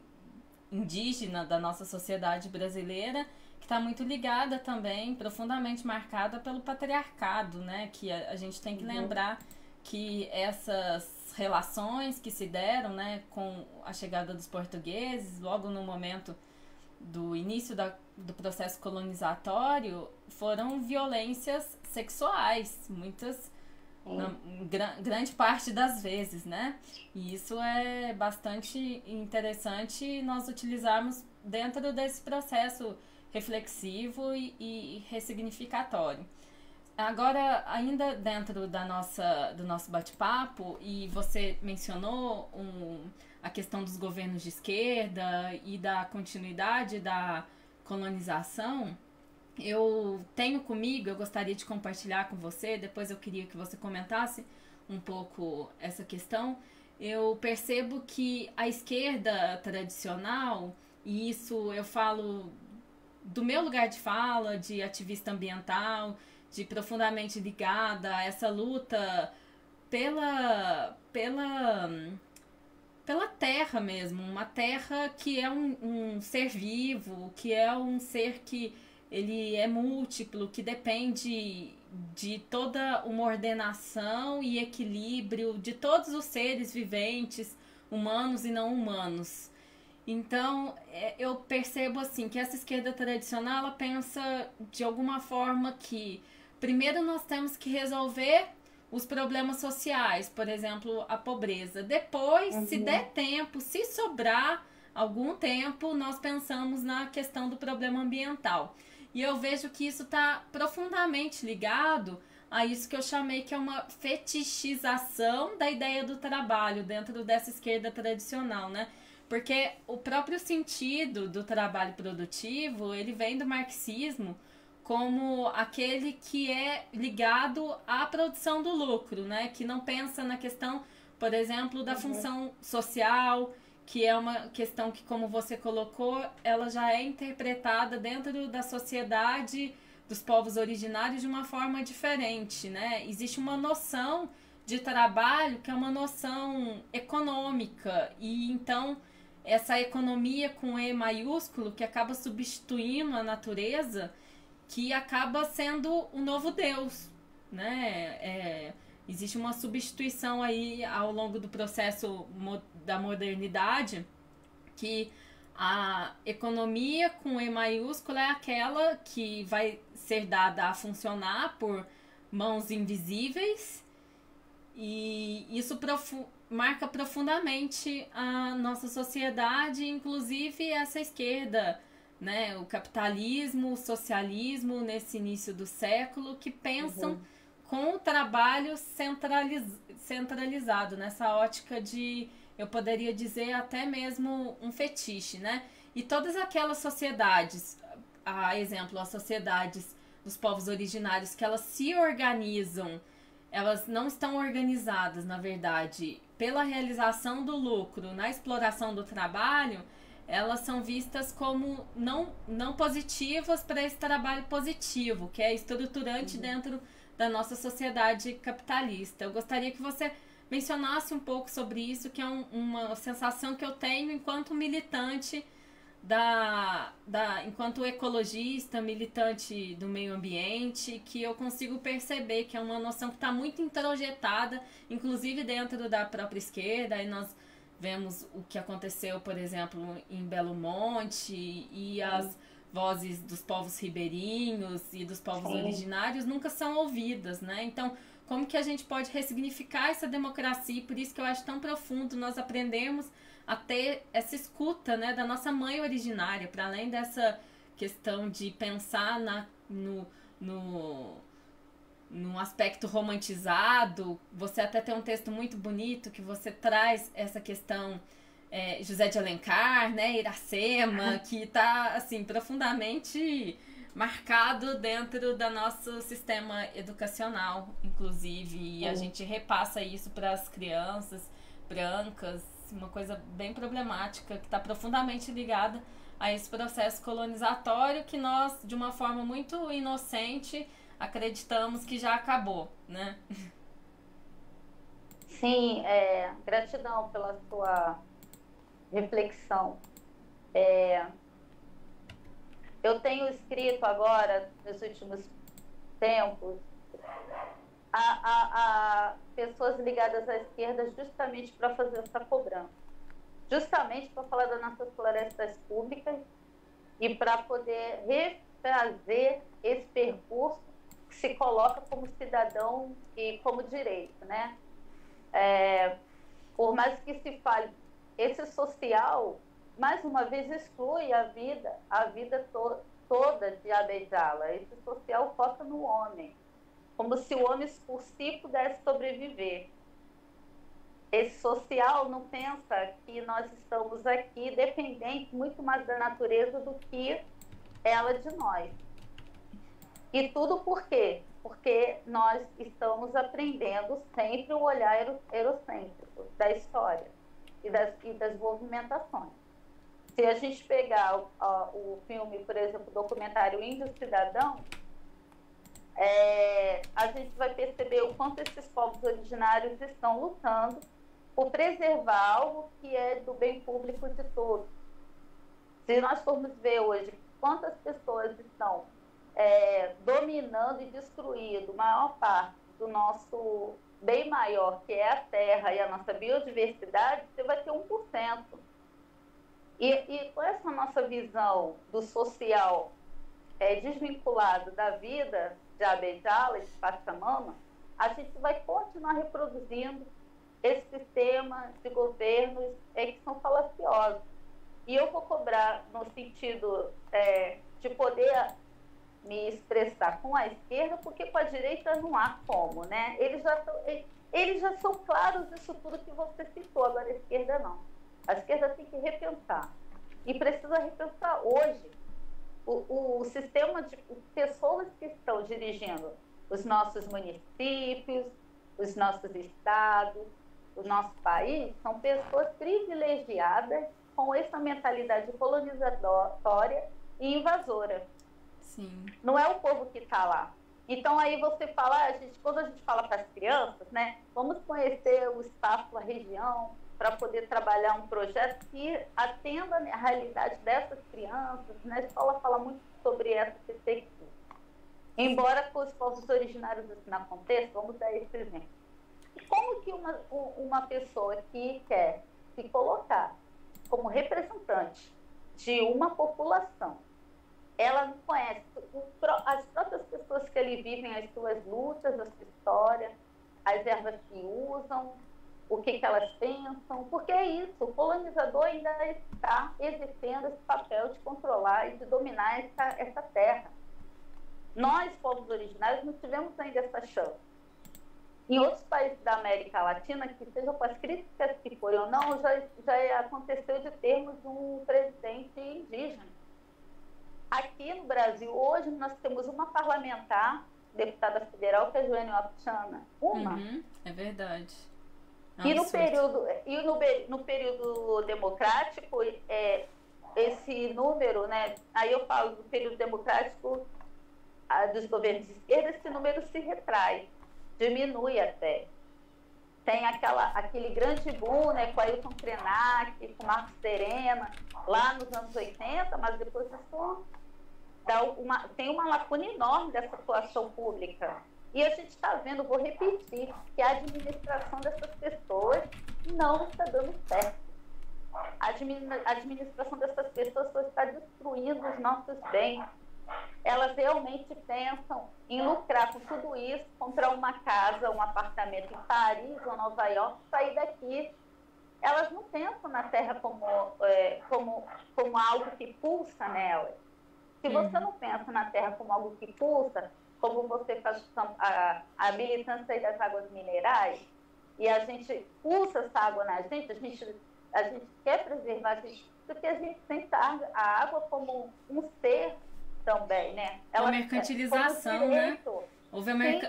indígena da nossa sociedade brasileira, que está muito ligada também, profundamente marcada pelo patriarcado, né? Que a gente tem que lembrar que essas relações que se deram, né, com a chegada dos portugueses, logo no momento do início do processo colonizatório, foram violências sexuais, muitas, grande parte das vezes, né? E isso é bastante interessante nós utilizarmos dentro desse processo reflexivo e ressignificatório. Agora, ainda dentro do nosso bate-papo, e você mencionou a questão dos governos de esquerda e da continuidade da colonização, eu gostaria de compartilhar com você, depois eu queria que você comentasse um pouco essa questão. eu percebo que a esquerda tradicional, e isso eu falo do meu lugar de fala, de ativista ambiental, de profundamente ligada a essa luta pela pela terra mesmo, uma terra que é um ser vivo, que é um ser que ele é múltiplo, que depende de toda uma ordenação e equilíbrio de todos os seres viventes, humanos e não humanos. Então, eu percebo assim que essa esquerda tradicional ela pensa de alguma forma que primeiro nós temos que resolver os problemas sociais, por exemplo, a pobreza. Depois, se der tempo, se sobrar algum tempo, nós pensamos na questão do problema ambiental. E eu vejo que isso está profundamente ligado a isso que eu chamei que é uma fetichização da ideia do trabalho dentro dessa esquerda tradicional, né? Porque o próprio sentido do trabalho produtivo, ele vem do marxismo como aquele que é ligado à produção do lucro, né? Que não pensa na questão, por exemplo, da função social, que é uma questão que, como você colocou, ela já é interpretada dentro da sociedade dos povos originários de uma forma diferente, né? Existe uma noção de trabalho que é uma noção econômica e então essa economia com E maiúsculo que acaba substituindo a natureza, que acaba sendo o novo Deus, né? Existe uma substituição aí ao longo do processo da modernidade, que a economia com E maiúsculo é aquela que vai ser dada a funcionar por mãos invisíveis, e isso marca profundamente a nossa sociedade, inclusive essa esquerda, né? O capitalismo, o socialismo nesse início do século, que pensam com o trabalho centralizado, nessa ótica de, eu poderia dizer, até mesmo um fetiche, né? E todas aquelas sociedades, a exemplo, as sociedades dos povos originários, que elas se organizam, elas não estão organizadas, na verdade, pela realização do lucro, na exploração do trabalho, elas são vistas como não positivas para esse trabalho positivo, que é estruturante dentro da nossa sociedade capitalista. Eu gostaria que você mencionasse um pouco sobre isso, que é uma sensação que eu tenho enquanto militante enquanto ecologista, militante do meio ambiente, que eu consigo perceber que é uma noção que está muito introjetada, inclusive dentro da própria esquerda. Aí nós vemos o que aconteceu, por exemplo, em Belo Monte, e as vozes dos povos ribeirinhos e dos povos originários nunca são ouvidas, né? Então, como que a gente pode ressignificar essa democracia? Por isso que eu acho tão profundo nós aprendermos a ter essa escuta, né, da nossa mãe originária, para além dessa questão de pensar no aspecto romantizado. Você até tem um texto muito bonito que você traz essa questão José de Alencar, né, Iracema, que está assim profundamente marcado dentro do nosso sistema educacional, inclusive, e a gente repassa isso para as crianças brancas, uma coisa bem problemática que está profundamente ligada a esse processo colonizatório que nós, de uma forma muito inocente, acreditamos que já acabou, né? Sim, gratidão pela sua reflexão. Eu tenho escrito agora, nos últimos tempos, a pessoas ligadas à esquerda justamente para fazer essa cobrança. Justamente para falar das nossas florestas públicas e para poder refazer esse percurso que se coloca como cidadão e como direito, né? Por mais que se fale, esse social, mais uma vez, exclui a vida toda de Abejala. Esse social foca no homem, como se o homem por si pudesse sobreviver. Esse social não pensa que nós estamos aqui dependentes muito mais da natureza do que ela de nós. E tudo por quê? porque nós estamos aprendendo sempre o olhar eurocêntrico da história e das movimentações. Se a gente pegar o filme, por exemplo, o documentário Índio Cidadão, a gente vai perceber o quanto esses povos originários estão lutando por preservar algo que é do bem público de todos. Se nós formos ver hoje quantas pessoas estão dominando e destruindo a maior parte do nosso bem maior, que é a terra e a nossa biodiversidade, você vai ter 1%. E com essa nossa visão do social desvinculado da vida de Abejala e de Pachamama, a gente vai continuar reproduzindo esse sistema de governos que são falaciosos. E eu vou cobrar no sentido de poder me expressar com a esquerda, porque com a direita não há como, né? Eles já são claros disso tudo que você citou, agora a esquerda não. A esquerda tem que repensar. E precisa repensar hoje o sistema de pessoas que estão dirigindo os nossos municípios, os nossos estados, o nosso país, são pessoas privilegiadas com essa mentalidade colonizatória e invasora. Sim. Não é o povo que está lá. Então, aí você fala, quando a gente fala para as crianças, né, vamos conhecer o espaço da região para poder trabalhar um projeto que atenda a realidade dessas crianças. Na escola fala muito sobre essa perspectiva. Embora com os povos originários isso não aconteça, vamos dar esse exemplo. E como que uma pessoa que quer se colocar como representante de uma população, ela não conhece as próprias pessoas que ali vivem, as suas lutas, a sua história, as ervas que usam, o que elas pensam, porque é isso, o colonizador ainda está exercendo esse papel de controlar e de dominar essa terra. Nós, povos originários, não tivemos ainda essa chance. Em outros países da América Latina, que sejam com as críticas que forem ou não, já aconteceu de termos um presidente indígena. Aqui no Brasil, hoje, nós temos uma parlamentar, deputada federal, que é a Joênia Wapichana. É verdade. E no período democrático, esse número, né, aí eu falo do período democrático dos governos de esquerda, esse número se retrai, diminui até. Tem aquele grande boom, né, com Ailton Krenak, com Marcos Serena, lá nos anos 80, mas depois isso tem uma lacuna enorme dessa atuação pública. E a gente está vendo, vou repetir, que a administração dessas pessoas não está dando certo. A administração dessas pessoas só está destruindo os nossos bens. Elas realmente pensam em lucrar com tudo isso, comprar uma casa, um apartamento em Paris ou Nova York, sair daqui. Elas não pensam na terra como algo que pulsa nelas. Se você não pensa na terra como algo que pulsa, como você faz a militância das águas minerais, e a gente pulsa essa água na gente, a gente quer preservar, porque a gente sente a água como um ser também, né? Uma mercantilização, né?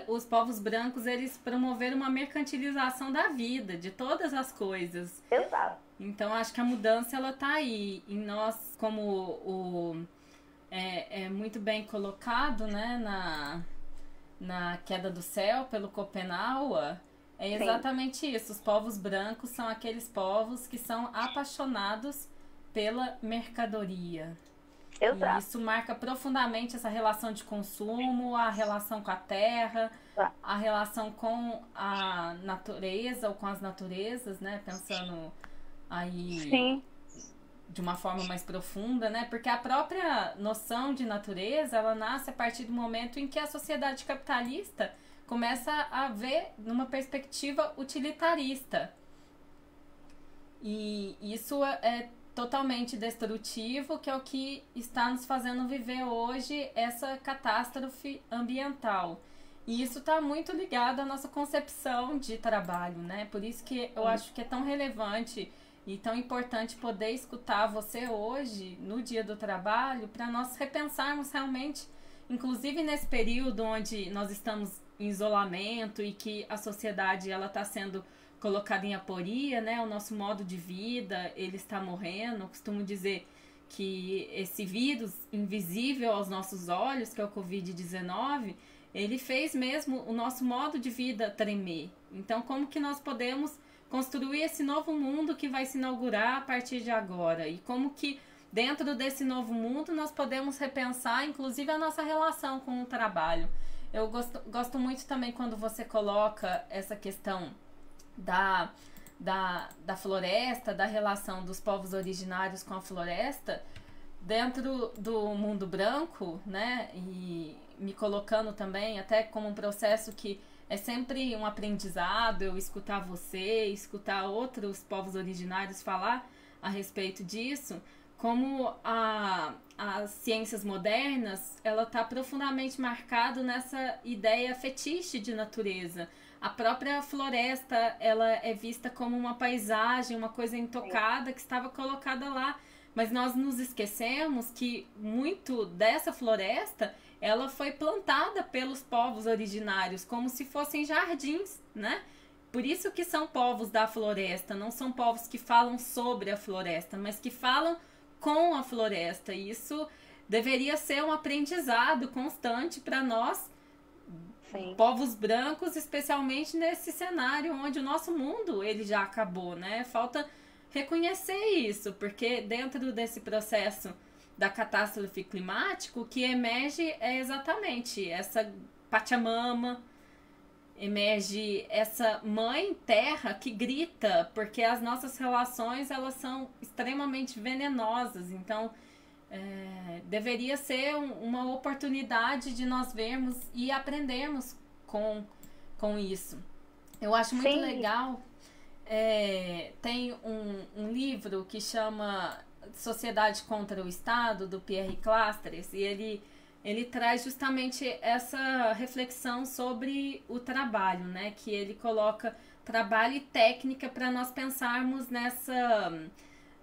Os povos brancos, eles promoveram uma mercantilização da vida, de todas as coisas. Exato. Então, acho que a mudança, ela tá aí. E nós, como é muito bem colocado, né, na Queda do Céu, pelo Schopenhauer, é exatamente isso. Os povos brancos são aqueles povos que são apaixonados pela mercadoria. Exato. E isso marca profundamente essa relação de consumo, a relação com a terra, a relação com a natureza ou com as naturezas, né? Pensando aí... Sim. De uma forma mais profunda, né? Porque a própria noção de natureza, ela nasce a partir do momento em que a sociedade capitalista começa a ver numa perspectiva utilitarista. E isso é totalmente destrutivo, que é o que está nos fazendo viver hoje essa catástrofe ambiental. E isso está muito ligado à nossa concepção de trabalho, né? Por isso que eu acho que é tão relevante e tão importante poder escutar você hoje, no Dia do Trabalho, para nós repensarmos realmente inclusive nesse período onde nós estamos em isolamento e que a sociedade ela está sendo colocada em aporia, né? O nosso modo de vida, ele está morrendo. Eu costumo dizer que esse vírus invisível aos nossos olhos, que é o Covid-19, ele fez mesmo o nosso modo de vida tremer. Então, como que nós podemos construir esse novo mundo que vai se inaugurar a partir de agora? E como que dentro desse novo mundo nós podemos repensar, inclusive, a nossa relação com o trabalho? Eu gosto muito também quando você coloca essa questão da floresta, da relação dos povos originários com a floresta, dentro do mundo branco, né? E me colocando também até como um processo que é sempre um aprendizado, eu escutar você, escutar outros povos originários falar a respeito disso, como as ciências modernas, ela está profundamente marcada nessa ideia fetiche de natureza. A própria floresta, ela é vista como uma paisagem, uma coisa intocada que estava colocada lá. Mas nós nos esquecemos que muito dessa floresta, ela foi plantada pelos povos originários, como se fossem jardins, né? Por isso que são povos da floresta, não são povos que falam sobre a floresta, mas que falam com a floresta. E isso deveria ser um aprendizado constante para nós, sim, povos brancos, especialmente nesse cenário onde o nosso mundo ele já acabou, né? Falta reconhecer isso, porque dentro desse processo da catástrofe climática, o que emerge é exatamente essa Pachamama, emerge essa mãe terra que grita, porque as nossas relações elas são extremamente venenosas. Então deveria ser uma oportunidade de nós vermos e aprendermos com isso. Eu acho muito sim, legal. Tem um livro que chama Sociedade contra o Estado, do Pierre Clastres, e ele traz justamente essa reflexão sobre o trabalho, né? Que ele coloca trabalho e técnica para nós pensarmos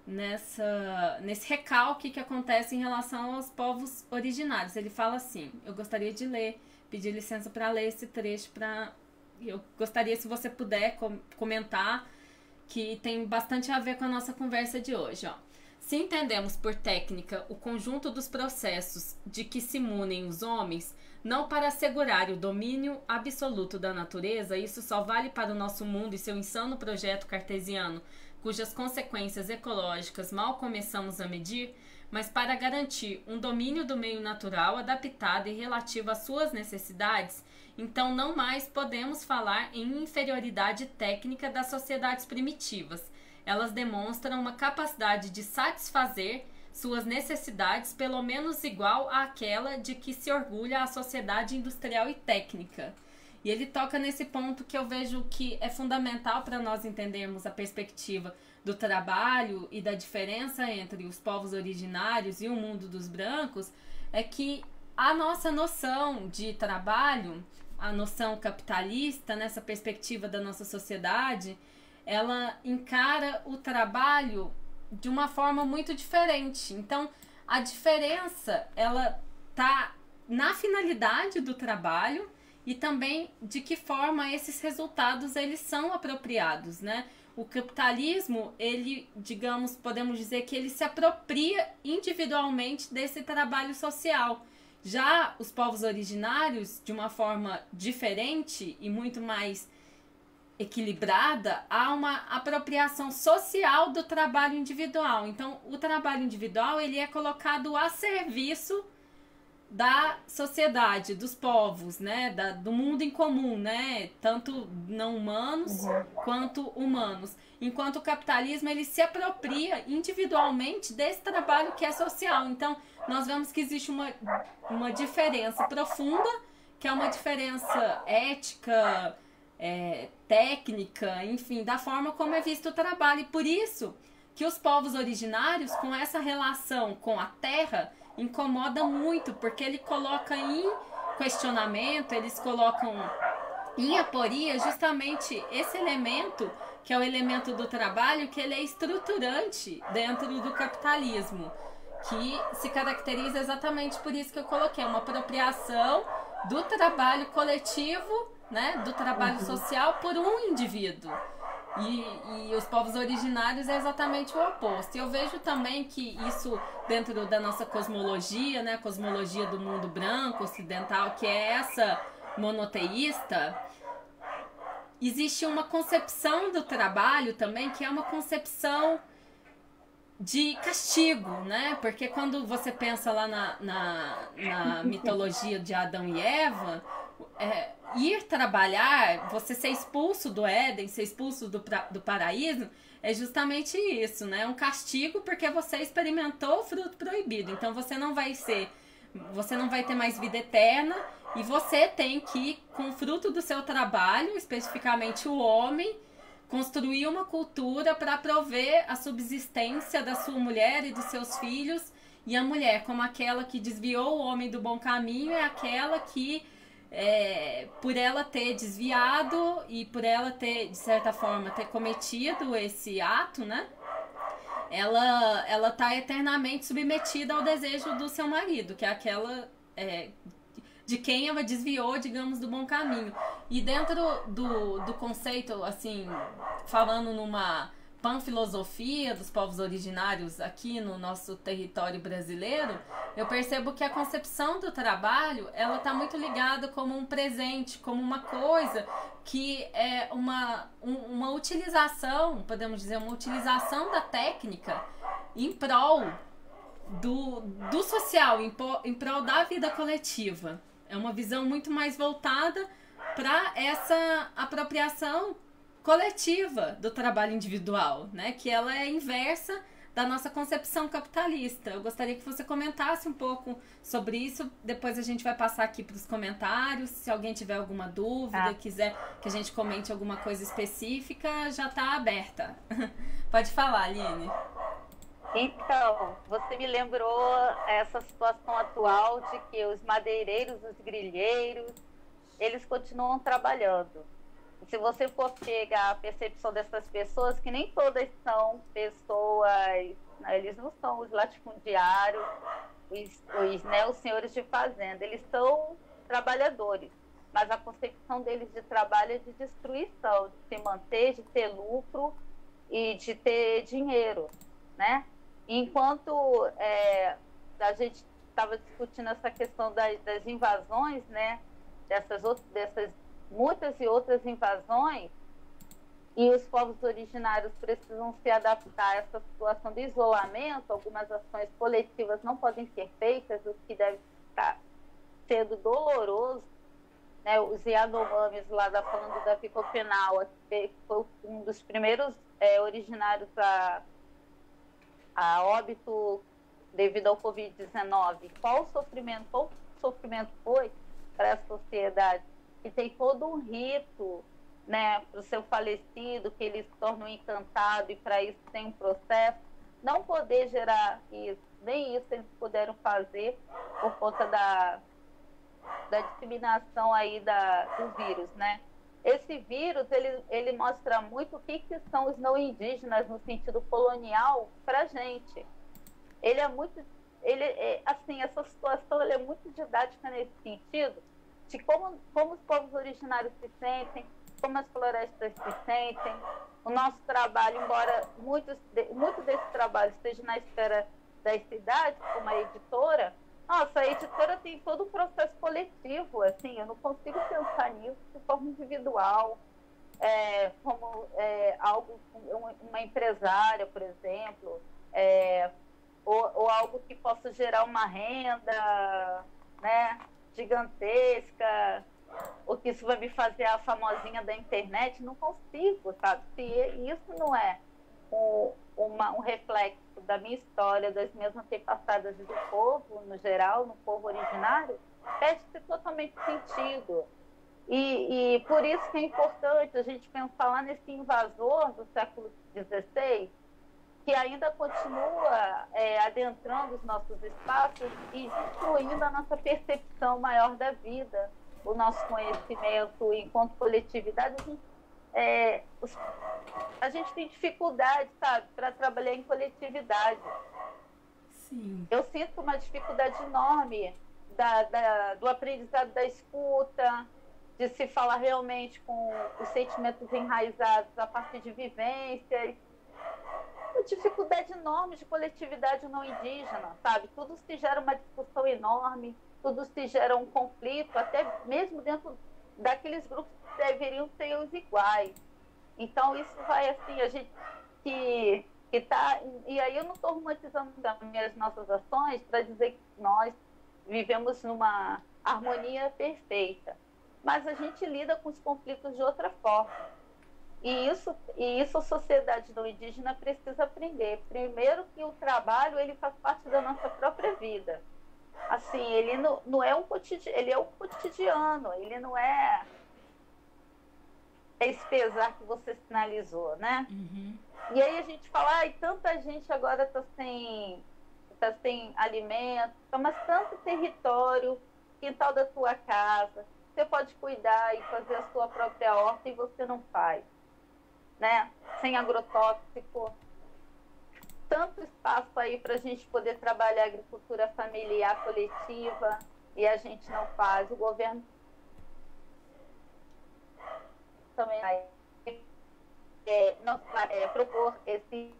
nesse recalque que acontece em relação aos povos originários. Ele fala assim, eu gostaria de pedir licença para ler esse trecho, eu gostaria, se você puder, comentar, que tem bastante a ver com a nossa conversa de hoje, ó. Se entendemos por técnica o conjunto dos processos de que se munem os homens, não para assegurar o domínio absoluto da natureza, isso só vale para o nosso mundo e seu insano projeto cartesiano, cujas consequências ecológicas mal começamos a medir, mas para garantir um domínio do meio natural adaptado e relativo às suas necessidades, então não mais podemos falar em inferioridade técnica das sociedades primitivas. Elas demonstram uma capacidade de satisfazer suas necessidades pelo menos igual àquela de que se orgulha a sociedade industrial e técnica. E ele toca nesse ponto que eu vejo que é fundamental para nós entendermos a perspectiva do trabalho e da diferença entre os povos originários e o mundo dos brancos, é que a nossa noção de trabalho, a noção capitalista, nessa perspectiva da nossa sociedade, ela encara o trabalho de uma forma muito diferente. Então, a diferença, ela tá na finalidade do trabalho e também de que forma esses resultados eles são apropriados, né? O capitalismo, ele, digamos, podemos dizer que ele se apropria individualmente desse trabalho social. Já os povos originários, de uma forma diferente e muito mais equilibrada, há uma apropriação social do trabalho individual. Então, o trabalho individual ele é colocado a serviço da sociedade, dos povos, né, do mundo em comum, né, tanto não humanos quanto humanos. Enquanto o capitalismo ele se apropria individualmente desse trabalho que é social. Então, nós vemos que existe uma diferença profunda, que é uma diferença ética, técnica, enfim, da forma como é visto o trabalho. E por isso que os povos originários, com essa relação com a terra, incomoda muito, porque ele coloca em questionamento, eles colocam em aporia justamente esse elemento, que é o elemento do trabalho, que ele é estruturante dentro do capitalismo, que se caracteriza exatamente por isso que eu coloquei, uma apropriação do trabalho coletivo, né, do trabalho social por um indivíduo. E os povos originários é exatamente o oposto. E eu vejo também que isso, dentro da nossa cosmologia, né, a cosmologia do mundo branco, ocidental, que é essa monoteísta, existe uma concepção do trabalho também, que é uma concepção de castigo, né? Porque quando você pensa lá na mitologia de Adão e Eva, ir trabalhar, você ser expulso do Éden, ser expulso do paraíso, é justamente isso, né? É um castigo porque você experimentou o fruto proibido. Então você não vai ter mais vida eterna e você tem que, com o fruto do seu trabalho, especificamente o homem, construir uma cultura para prover a subsistência da sua mulher e dos seus filhos. E a mulher, como aquela que desviou o homem do bom caminho, é aquela que, por ela ter desviado e por ela ter, de certa forma, ter cometido esse ato, né? Ela tá eternamente submetida ao desejo do seu marido, que é aquela de quem ela desviou, digamos, do bom caminho. E dentro do conceito, assim, falando numa panfilosofia dos povos originários aqui no nosso território brasileiro, eu percebo que a concepção do trabalho, ela está muito ligada como um presente, como uma coisa que é uma utilização, podemos dizer, uma utilização da técnica em prol do social, em prol da vida coletiva. É uma visão muito mais voltada para essa apropriação coletiva do trabalho individual, né? Que ela é inversa da nossa concepção capitalista. Eu gostaria que você comentasse um pouco sobre isso. Depois a gente vai passar aqui para os comentários. Se alguém tiver alguma dúvida, quiser que a gente comente alguma coisa específica, já está aberta. Pode falar, Aline. Então, você me lembrou essa situação atual de que os madeireiros, os grileiros, eles continuam trabalhando. E se você for pegar a percepção dessas pessoas, que nem todas são pessoas, né, eles não são os latifundiários, os senhores de fazenda, eles são trabalhadores, mas a concepção deles de trabalho é de destruição, de se manter, de ter lucro e de ter dinheiro, né? Enquanto a gente estava discutindo essa questão das invasões, né, dessas muitas e outras invasões, e os povos originários precisam se adaptar a essa situação de isolamento, algumas ações coletivas não podem ser feitas, o que deve estar sendo doloroso, né? Os Yanomamis lá falando da Ficopenal, que foi um dos primeiros originários a óbito devido ao Covid-19. Qual o sofrimento foi para essa sociedade? Que tem todo um rito, né, para o seu falecido, que eles se tornam encantado, e para isso tem um processo. Não poder gerar isso, nem isso eles puderam fazer por conta da disseminação aí do vírus, né? Esse vírus, ele mostra muito o que são os não indígenas no sentido colonial para a gente. Assim, essa situação é muito didática nesse sentido, de como os povos originários se sentem, como as florestas se sentem. O nosso trabalho, embora muito desse trabalho esteja na esfera das cidades, como a editora, nossa, a editora tem todo um processo coletivo, assim, eu não consigo pensar nisso de forma individual, como algo, uma empresária, por exemplo, ou algo que possa gerar uma renda, né, gigantesca, ou que isso vai me fazer a famosinha da internet. Não consigo, sabe? Se isso não é um reflexo da minha história, das minhas antepassadas e do povo, no geral, no povo originário, perde-se totalmente sentido. E por isso que é importante a gente pensar lá nesse invasor do século XVI, que ainda continua adentrando os nossos espaços e destruindo a nossa percepção maior da vida, o nosso conhecimento enquanto coletividade. A gente tem dificuldade, sabe, para trabalhar em coletividade. Sim. Eu sinto uma dificuldade enorme do aprendizado da escuta, de se falar realmente com os sentimentos enraizados a partir de vivências. Uma dificuldade enorme de coletividade não indígena, sabe? Tudo se gera uma discussão enorme, tudo se gera um conflito, até mesmo dentro daqueles grupos que deveriam ser os iguais. Então, isso vai assim, a gente que tá, e aí eu não estou romantizando também as nossas ações para dizer que nós vivemos numa harmonia perfeita, mas a gente lida com os conflitos de outra forma. E isso a sociedade não indígena precisa aprender. Primeiro que o trabalho ele faz parte da nossa própria vida. Assim, ele não é um cotidiano, ele é o cotidiano, ele não é esse pesar que você sinalizou, né? Uhum. E aí a gente fala, ai, tanta gente agora está sem alimento, mas tanto território, quintal da sua casa, você pode cuidar e fazer a sua própria horta e você não faz, né? Sem agrotóxico, tanto espaço aí para a gente poder trabalhar a agricultura familiar coletiva e a gente não faz. O governo também vai propor esse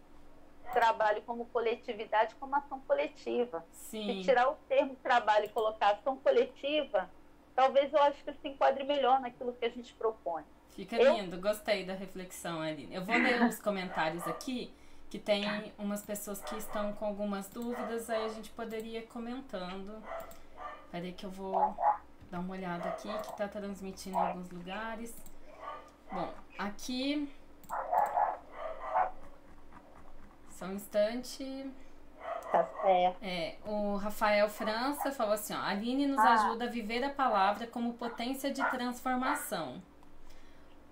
trabalho como coletividade, como ação coletiva. Sim. Se tirar o termo trabalho e colocar ação coletiva, talvez eu acho que se enquadre melhor naquilo que a gente propõe. Fica lindo, gostei da reflexão, Aline. Eu vou ler os comentários aqui, que tem umas pessoas que estão com algumas dúvidas, aí a gente poderia ir comentando. Peraí que eu vou dar uma olhada aqui, que está transmitindo em alguns lugares. Bom, aqui... Só um instante. Tá certo. O Rafael França falou assim, ó, a Aline nos ajuda a viver a palavra como potência de transformação.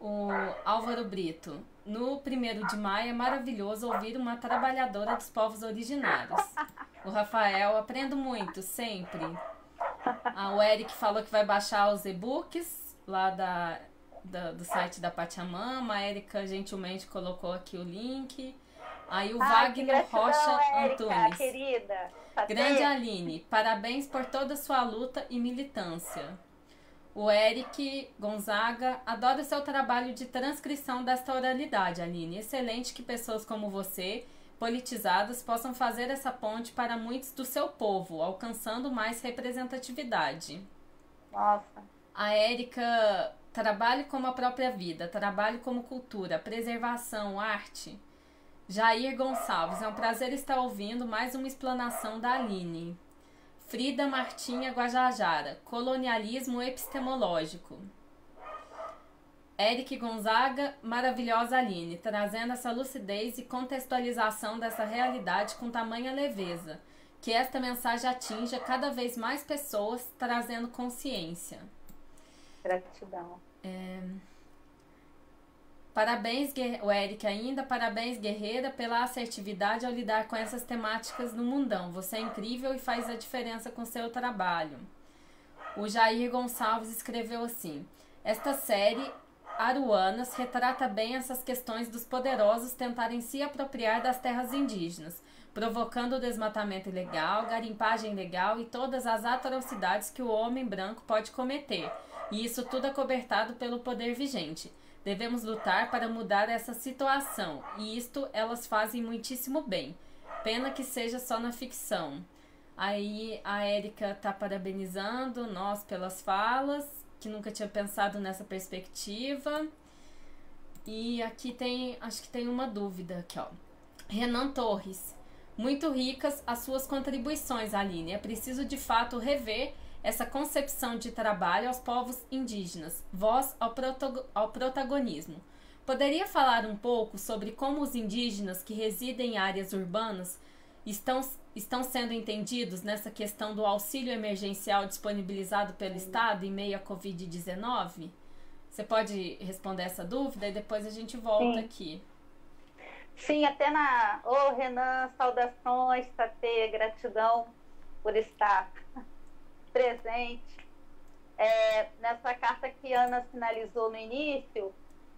O Álvaro Brito, no 1º de maio é maravilhoso ouvir uma trabalhadora dos povos originários. O Rafael, aprendo muito, sempre. O Eric falou que vai baixar os e-books lá do site da Pachamama. A Erika gentilmente colocou aqui o link. Aí o Wagner Rocha Antunes. Querida. Grande Aline, parabéns por toda a sua luta e militância. O Eric Gonzaga, adoro o seu trabalho de transcrição desta oralidade, Aline. Excelente que pessoas como você, politizadas, possam fazer essa ponte para muitos do seu povo, alcançando mais representatividade. Nossa. A Érica, trabalho como a própria vida, trabalho como cultura, preservação, arte. Jair Gonçalves, é um prazer estar ouvindo mais uma explanação da Aline. Frida Martinha Guajajara, colonialismo epistemológico. Eric Gonzaga, maravilhosa Aline, trazendo essa lucidez e contextualização dessa realidade com tamanha leveza, que esta mensagem atinja cada vez mais pessoas, trazendo consciência. Gratidão. Parabéns, o Eric ainda, parabéns, guerreira, pela assertividade ao lidar com essas temáticas no mundão. Você é incrível e faz a diferença com seu trabalho. O Jair Gonçalves escreveu assim, esta série, Aruanas, retrata bem essas questões dos poderosos tentarem se apropriar das terras indígenas, provocando o desmatamento ilegal, garimpagem ilegal e todas as atrocidades que o homem branco pode cometer. E isso tudo acobertado pelo poder vigente. Devemos lutar para mudar essa situação, e isto elas fazem muitíssimo bem. Pena que seja só na ficção. Aí a Érica tá parabenizando nós pelas falas, que nunca tinha pensado nessa perspectiva. E aqui tem, acho que tem uma dúvida aqui, ó. Renan Torres. Muito ricas as suas contribuições, Aline. É preciso de fato rever essa concepção de trabalho aos povos indígenas, voz ao protagonismo. Poderia falar um pouco sobre como os indígenas que residem em áreas urbanas estão sendo entendidos nessa questão do auxílio emergencial disponibilizado pelo Estado em meio à Covid-19? Você pode responder essa dúvida e depois a gente volta aqui. Sim, até Ô, Renan, saudações, Tatê, gratidão por estar presente. Nessa carta que Ana sinalizou no início,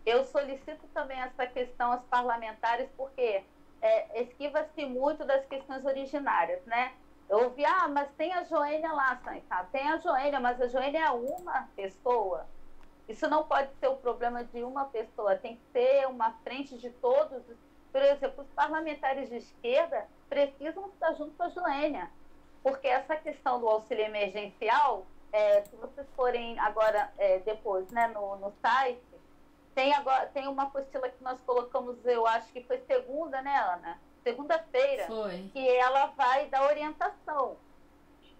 eu solicito também essa questão aos parlamentares, porque esquiva-se muito das questões originárias, né? Eu ouvi, mas tem a Joênia lá, tá? Tem a Joênia, mas a Joênia é uma pessoa. Isso não pode ser o problema de uma pessoa, tem que ser uma frente de todos. Por exemplo, os parlamentares de esquerda precisam estar junto com a Joênia, porque essa questão do auxílio emergencial, se vocês forem agora, depois, né, no site, tem uma apostila que nós colocamos, eu acho que foi segunda, né, Ana? Segunda-feira, que ela vai dar orientação.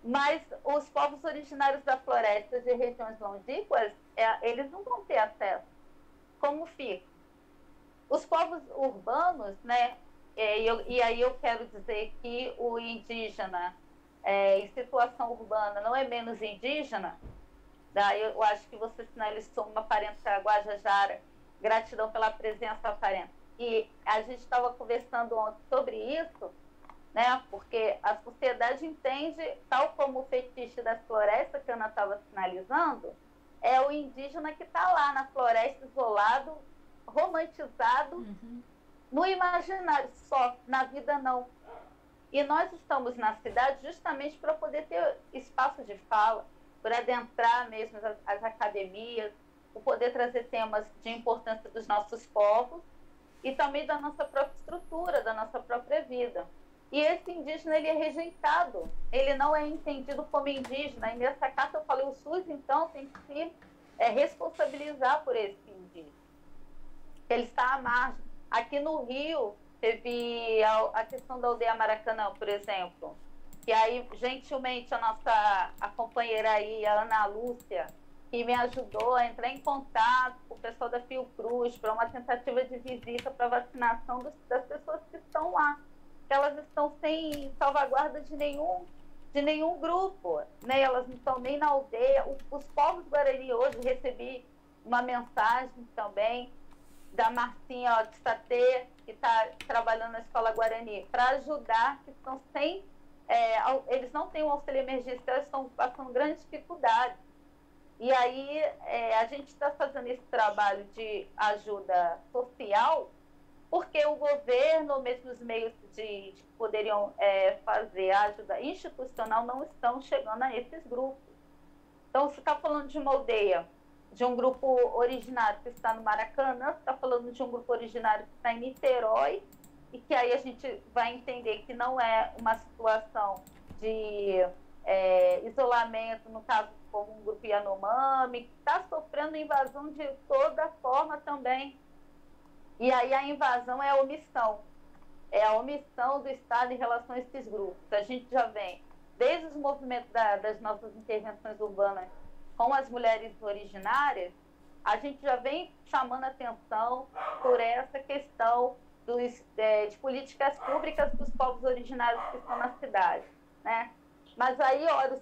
Mas os povos originários da floresta de regiões longínquas, eles não vão ter acesso. Como fica? Os povos urbanos, né? E aí eu quero dizer que o indígena em situação urbana não é menos indígena. Daí eu acho que você sinalizou uma parenta Guajajara. Gratidão pela presença, parenta. E a gente estava conversando ontem sobre isso, né? Porque a sociedade entende, tal como o fetiche das florestas, que a Ana estava sinalizando, é o indígena que está lá na floresta, isolado, romantizado, no imaginário só, na vida não. E nós estamos na cidade justamente para poder ter espaço de fala, para adentrar mesmo as academias, para poder trazer temas de importância dos nossos povos e também da nossa própria estrutura, da nossa própria vida. E esse indígena, ele é rejeitado, ele não é entendido como indígena. E nessa carta eu falei, o SUS, então, tem que se responsabilizar por esse indígena. Ele está à margem. Aqui no Rio, teve a questão da aldeia Maracanã, por exemplo, que aí, gentilmente, a companheira aí, a Ana Lúcia, que me ajudou a entrar em contato com o pessoal da Fiocruz para uma tentativa de visita para vacinação das pessoas que estão lá. Elas estão sem salvaguarda de nenhum grupo, né? Elas não estão nem na aldeia. Os povos Guarani, hoje recebi uma mensagem também da Marcinha de Satê, que está trabalhando na Escola Guarani, para ajudar, que estão sem... eles não têm o auxílio emergencial, estão passando grandes dificuldades. E aí a gente está fazendo esse trabalho de ajuda social, porque o governo, mesmo os meios que poderiam fazer a ajuda institucional, não estão chegando a esses grupos. Então, você está falando de uma aldeia, de um grupo originário que está no Maracanã, você está falando de um grupo originário que está em Niterói, e que aí a gente vai entender que não é uma situação de isolamento, no caso, como um grupo Yanomami, que está sofrendo invasão de toda forma também. E aí a invasão é a omissão. É a omissão do Estado em relação a esses grupos. A gente já vem, desde os movimentos das nossas intervenções urbanas com as mulheres originárias, a gente já vem chamando atenção por essa questão de políticas públicas dos povos originários que estão na cidade, né? Mas aí, ora,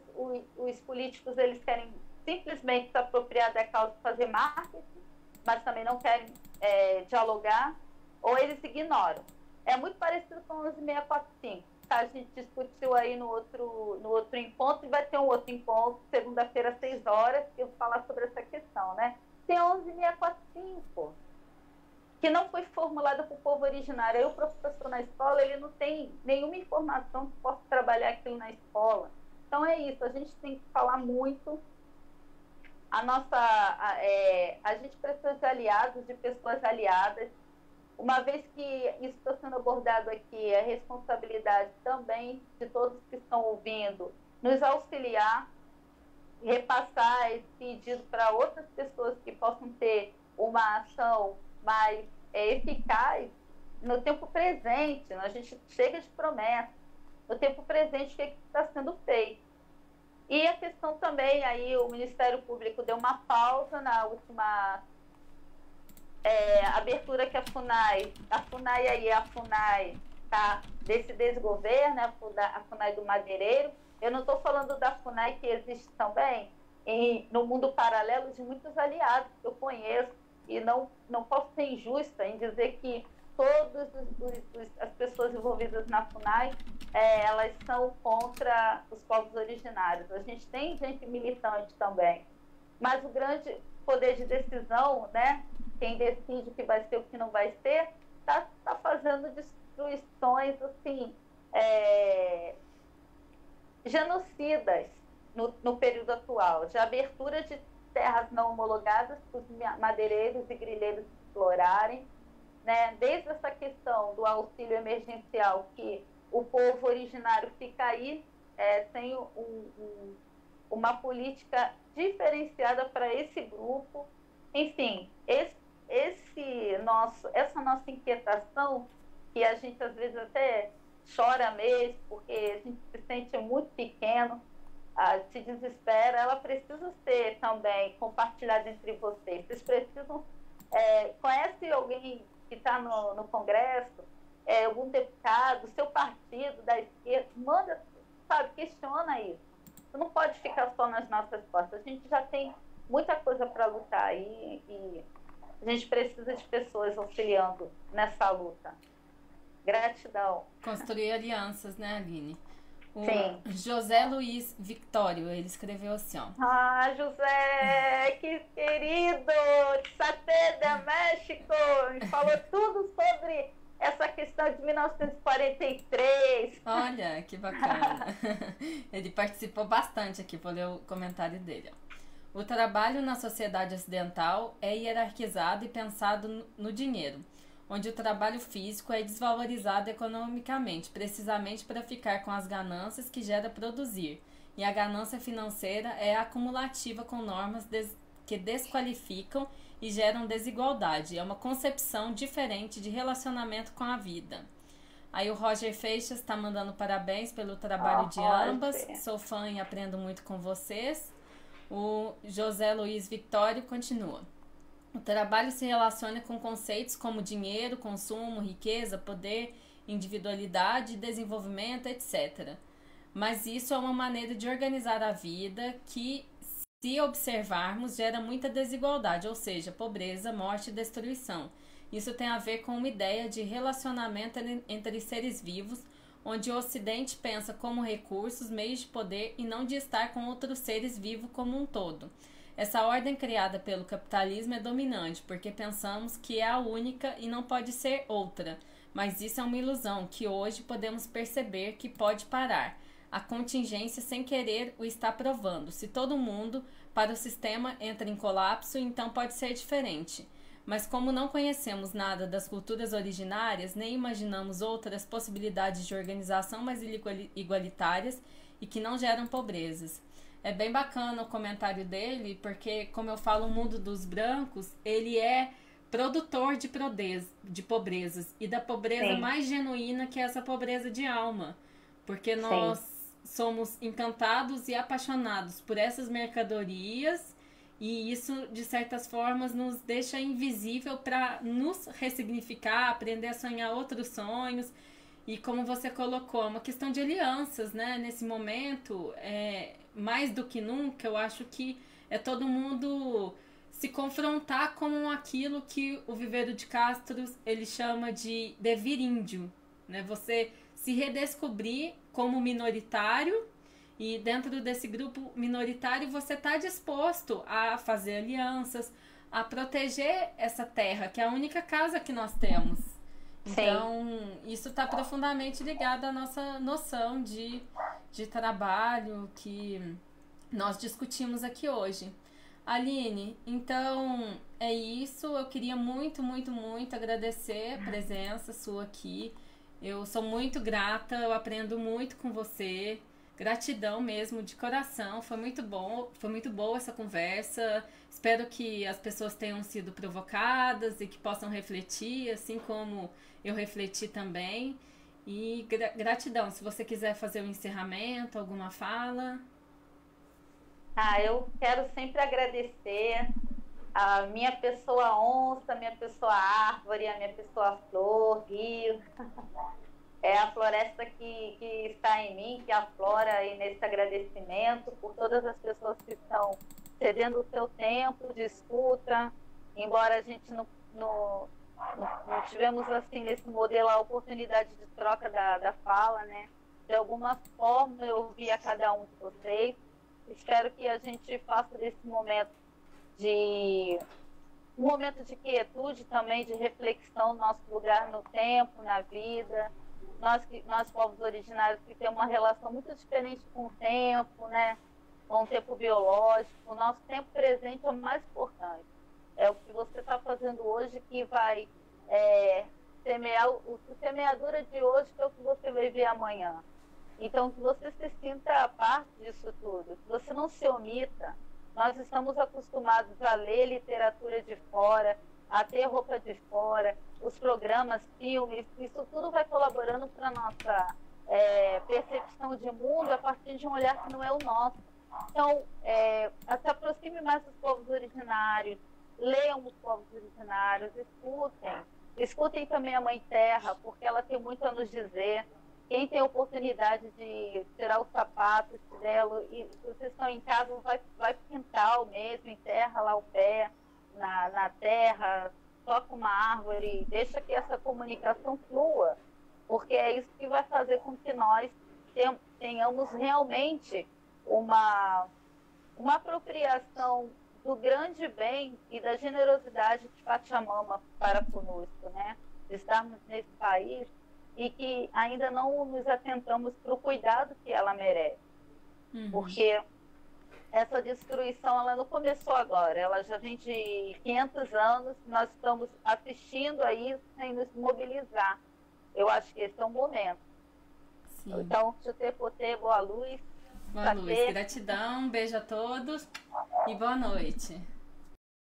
os políticos, eles querem simplesmente se apropriar da causa, fazer marketing, mas também não querem dialogar, ou eles ignoram. É muito parecido com o 11645. Tá? A gente discutiu aí no outro encontro, e vai ter um outro encontro, segunda-feira, às 6 horas, que eu vou falar sobre essa questão, né? Tem 11645, que não foi formulada para o povo originário. Aí o professor na escola, ele não tem nenhuma informação que possa trabalhar aquilo na escola. Então é isso, a gente tem que falar muito. A gente precisa de aliados, de pessoas aliadas. Uma vez que isso está sendo abordado aqui, é responsabilidade também de todos que estão ouvindo, nos auxiliar, repassar esse pedido para outras pessoas que possam ter uma ação mais eficaz no tempo presente. A gente chega de promessa, no tempo presente, o que está sendo feito. E a questão também, aí o Ministério Público deu uma pausa na última abertura que a FUNAI tá, desse desgoverno, a FUNAI do Madeireiro. Eu não estou falando da FUNAI, que existe também no mundo paralelo, de muitos aliados que eu conheço, e não posso ser injusta em dizer que todas as pessoas envolvidas na FUNAI, elas são contra os povos originários. A gente tem gente militante também, mas o grande poder de decisão, né, quem decide o que vai ser e o que não vai ser, está fazendo destruições, assim, genocidas no período atual, de abertura de terras não homologadas para os madeireiros e grileiros explorarem, né? Desde essa questão do auxílio emergencial, que o povo originário fica aí sem uma política diferenciada para esse grupo. Enfim, essa nossa inquietação, que a gente às vezes até chora mesmo, porque a gente se sente muito pequeno, se desespera, ela precisa ser também compartilhada entre vocês. Vocês precisam... conhece alguém que está no Congresso, algum deputado, seu partido, da esquerda, manda, sabe, questiona isso. Você não pode ficar só nas nossas costas. A gente já tem muita coisa para lutar aí e a gente precisa de pessoas auxiliando nessa luta. Gratidão. Construir alianças, né, Aline? Sim. José Luiz Victório, ele escreveu assim, ó. Ah, José, que querido, de Saté de México, me falou tudo sobre essa questão de 1943. Olha, que bacana. Ele participou bastante aqui, vou ler o comentário dele, ó. O trabalho na sociedade ocidental é hierarquizado e pensado no dinheiro, onde o trabalho físico é desvalorizado economicamente, precisamente para ficar com as ganâncias que gera produzir. E a ganância financeira é acumulativa com normas que desqualificam e geram desigualdade. É uma concepção diferente de relacionamento com a vida. Aí o Roger Feixas está mandando parabéns pelo trabalho de ambas. Sou fã e aprendo muito com vocês. O José Luiz Victório continua. O trabalho se relaciona com conceitos como dinheiro, consumo, riqueza, poder, individualidade, desenvolvimento, etc. Mas isso é uma maneira de organizar a vida que, se observarmos, gera muita desigualdade, ou seja, pobreza, morte e destruição. Isso tem a ver com uma ideia de relacionamento entre seres vivos, onde o Ocidente pensa como recursos, meios de poder e não de estar com outros seres vivos como um todo. Essa ordem criada pelo capitalismo é dominante, porque pensamos que é a única e não pode ser outra. Mas isso é uma ilusão que hoje podemos perceber que pode parar. A contingência sem querer o está provando. Se todo mundo para o sistema entra em colapso, então pode ser diferente. Mas como não conhecemos nada das culturas originárias, nem imaginamos outras possibilidades de organização mais igualitárias e que não geram pobrezas. É bem bacana o comentário dele, porque, como eu falo, o mundo dos brancos, ele é produtor de pobrezas, e da pobreza mais genuína, que é essa pobreza de alma. Porque nós somos encantados e apaixonados por essas mercadorias, e isso, de certas formas, nos deixa invisível para nos ressignificar, aprender a sonhar outros sonhos. E como você colocou, é uma questão de alianças, né? Nesse momento, mais do que nunca, eu acho que é todo mundo se confrontar com aquilo que o Viveiro de Castro ele chama de devir índio, né? Você se redescobrir como minoritário, e dentro desse grupo minoritário você está disposto a fazer alianças, a proteger essa terra, que é a única casa que nós temos. Então, isso está profundamente ligado à nossa noção de trabalho que nós discutimos aqui hoje. Aline, então é isso. Eu queria muito, muito, muito agradecer a presença sua aqui. Eu sou muito grata, eu aprendo muito com você. Gratidão mesmo, de coração. Foi muito boa essa conversa. Espero que as pessoas tenham sido provocadas e que possam refletir, assim como eu refleti também. E gratidão. Se você quiser fazer um encerramento, alguma fala. Eu quero sempre agradecer a minha pessoa onça, a minha pessoa árvore, a minha pessoa flor, rio. É a floresta que está em mim, que aflora aí nesse agradecimento por todas as pessoas que estão cedendo o seu tempo de escuta, embora a gente não tivemos assim nesse modelo a oportunidade de troca da fala, né? De alguma forma eu ouvi a cada um de vocês. Espero que a gente faça desse momento de um momento de quietude também, de reflexão, nosso lugar no tempo, na vida. Nós povos originários que temos uma relação muito diferente com o tempo, né? Com o tempo biológico. O nosso tempo presente é o mais importante. É o que você está fazendo hoje que vai semear, a semeadura de hoje que é o que você vai ver amanhã. Então, que você se sinta parte disso tudo, que você não se omita. Nós estamos acostumados a ler literatura de fora, a ter roupa de fora, os programas, filmes, isso tudo vai colaborando para a nossa percepção de mundo a partir de um olhar que não é o nosso. Então, se aproxime mais dos povos originários, leiam os povos originários, escutem também a Mãe Terra, porque ela tem muito a nos dizer. Quem tem a oportunidade de tirar o sapato, chinelo, e se vocês estão em casa, vai pintar mesmo, enterra lá o pé na terra, toca uma árvore, deixa que essa comunicação flua, porque é isso que vai fazer com que nós tenhamos realmente uma apropriação do grande bem e da generosidade de Pachamama para conosco, né? De estarmos nesse país e que ainda não nos atentamos para o cuidado que ela merece. Porque essa destruição ela não começou agora, ela já vem de 500 anos, nós estamos assistindo a isso sem nos mobilizar. Eu acho que esse é um momento. Sim. Então, Chutepotê, boa luz. Boa luz, gratidão, um beijo a todos e boa noite.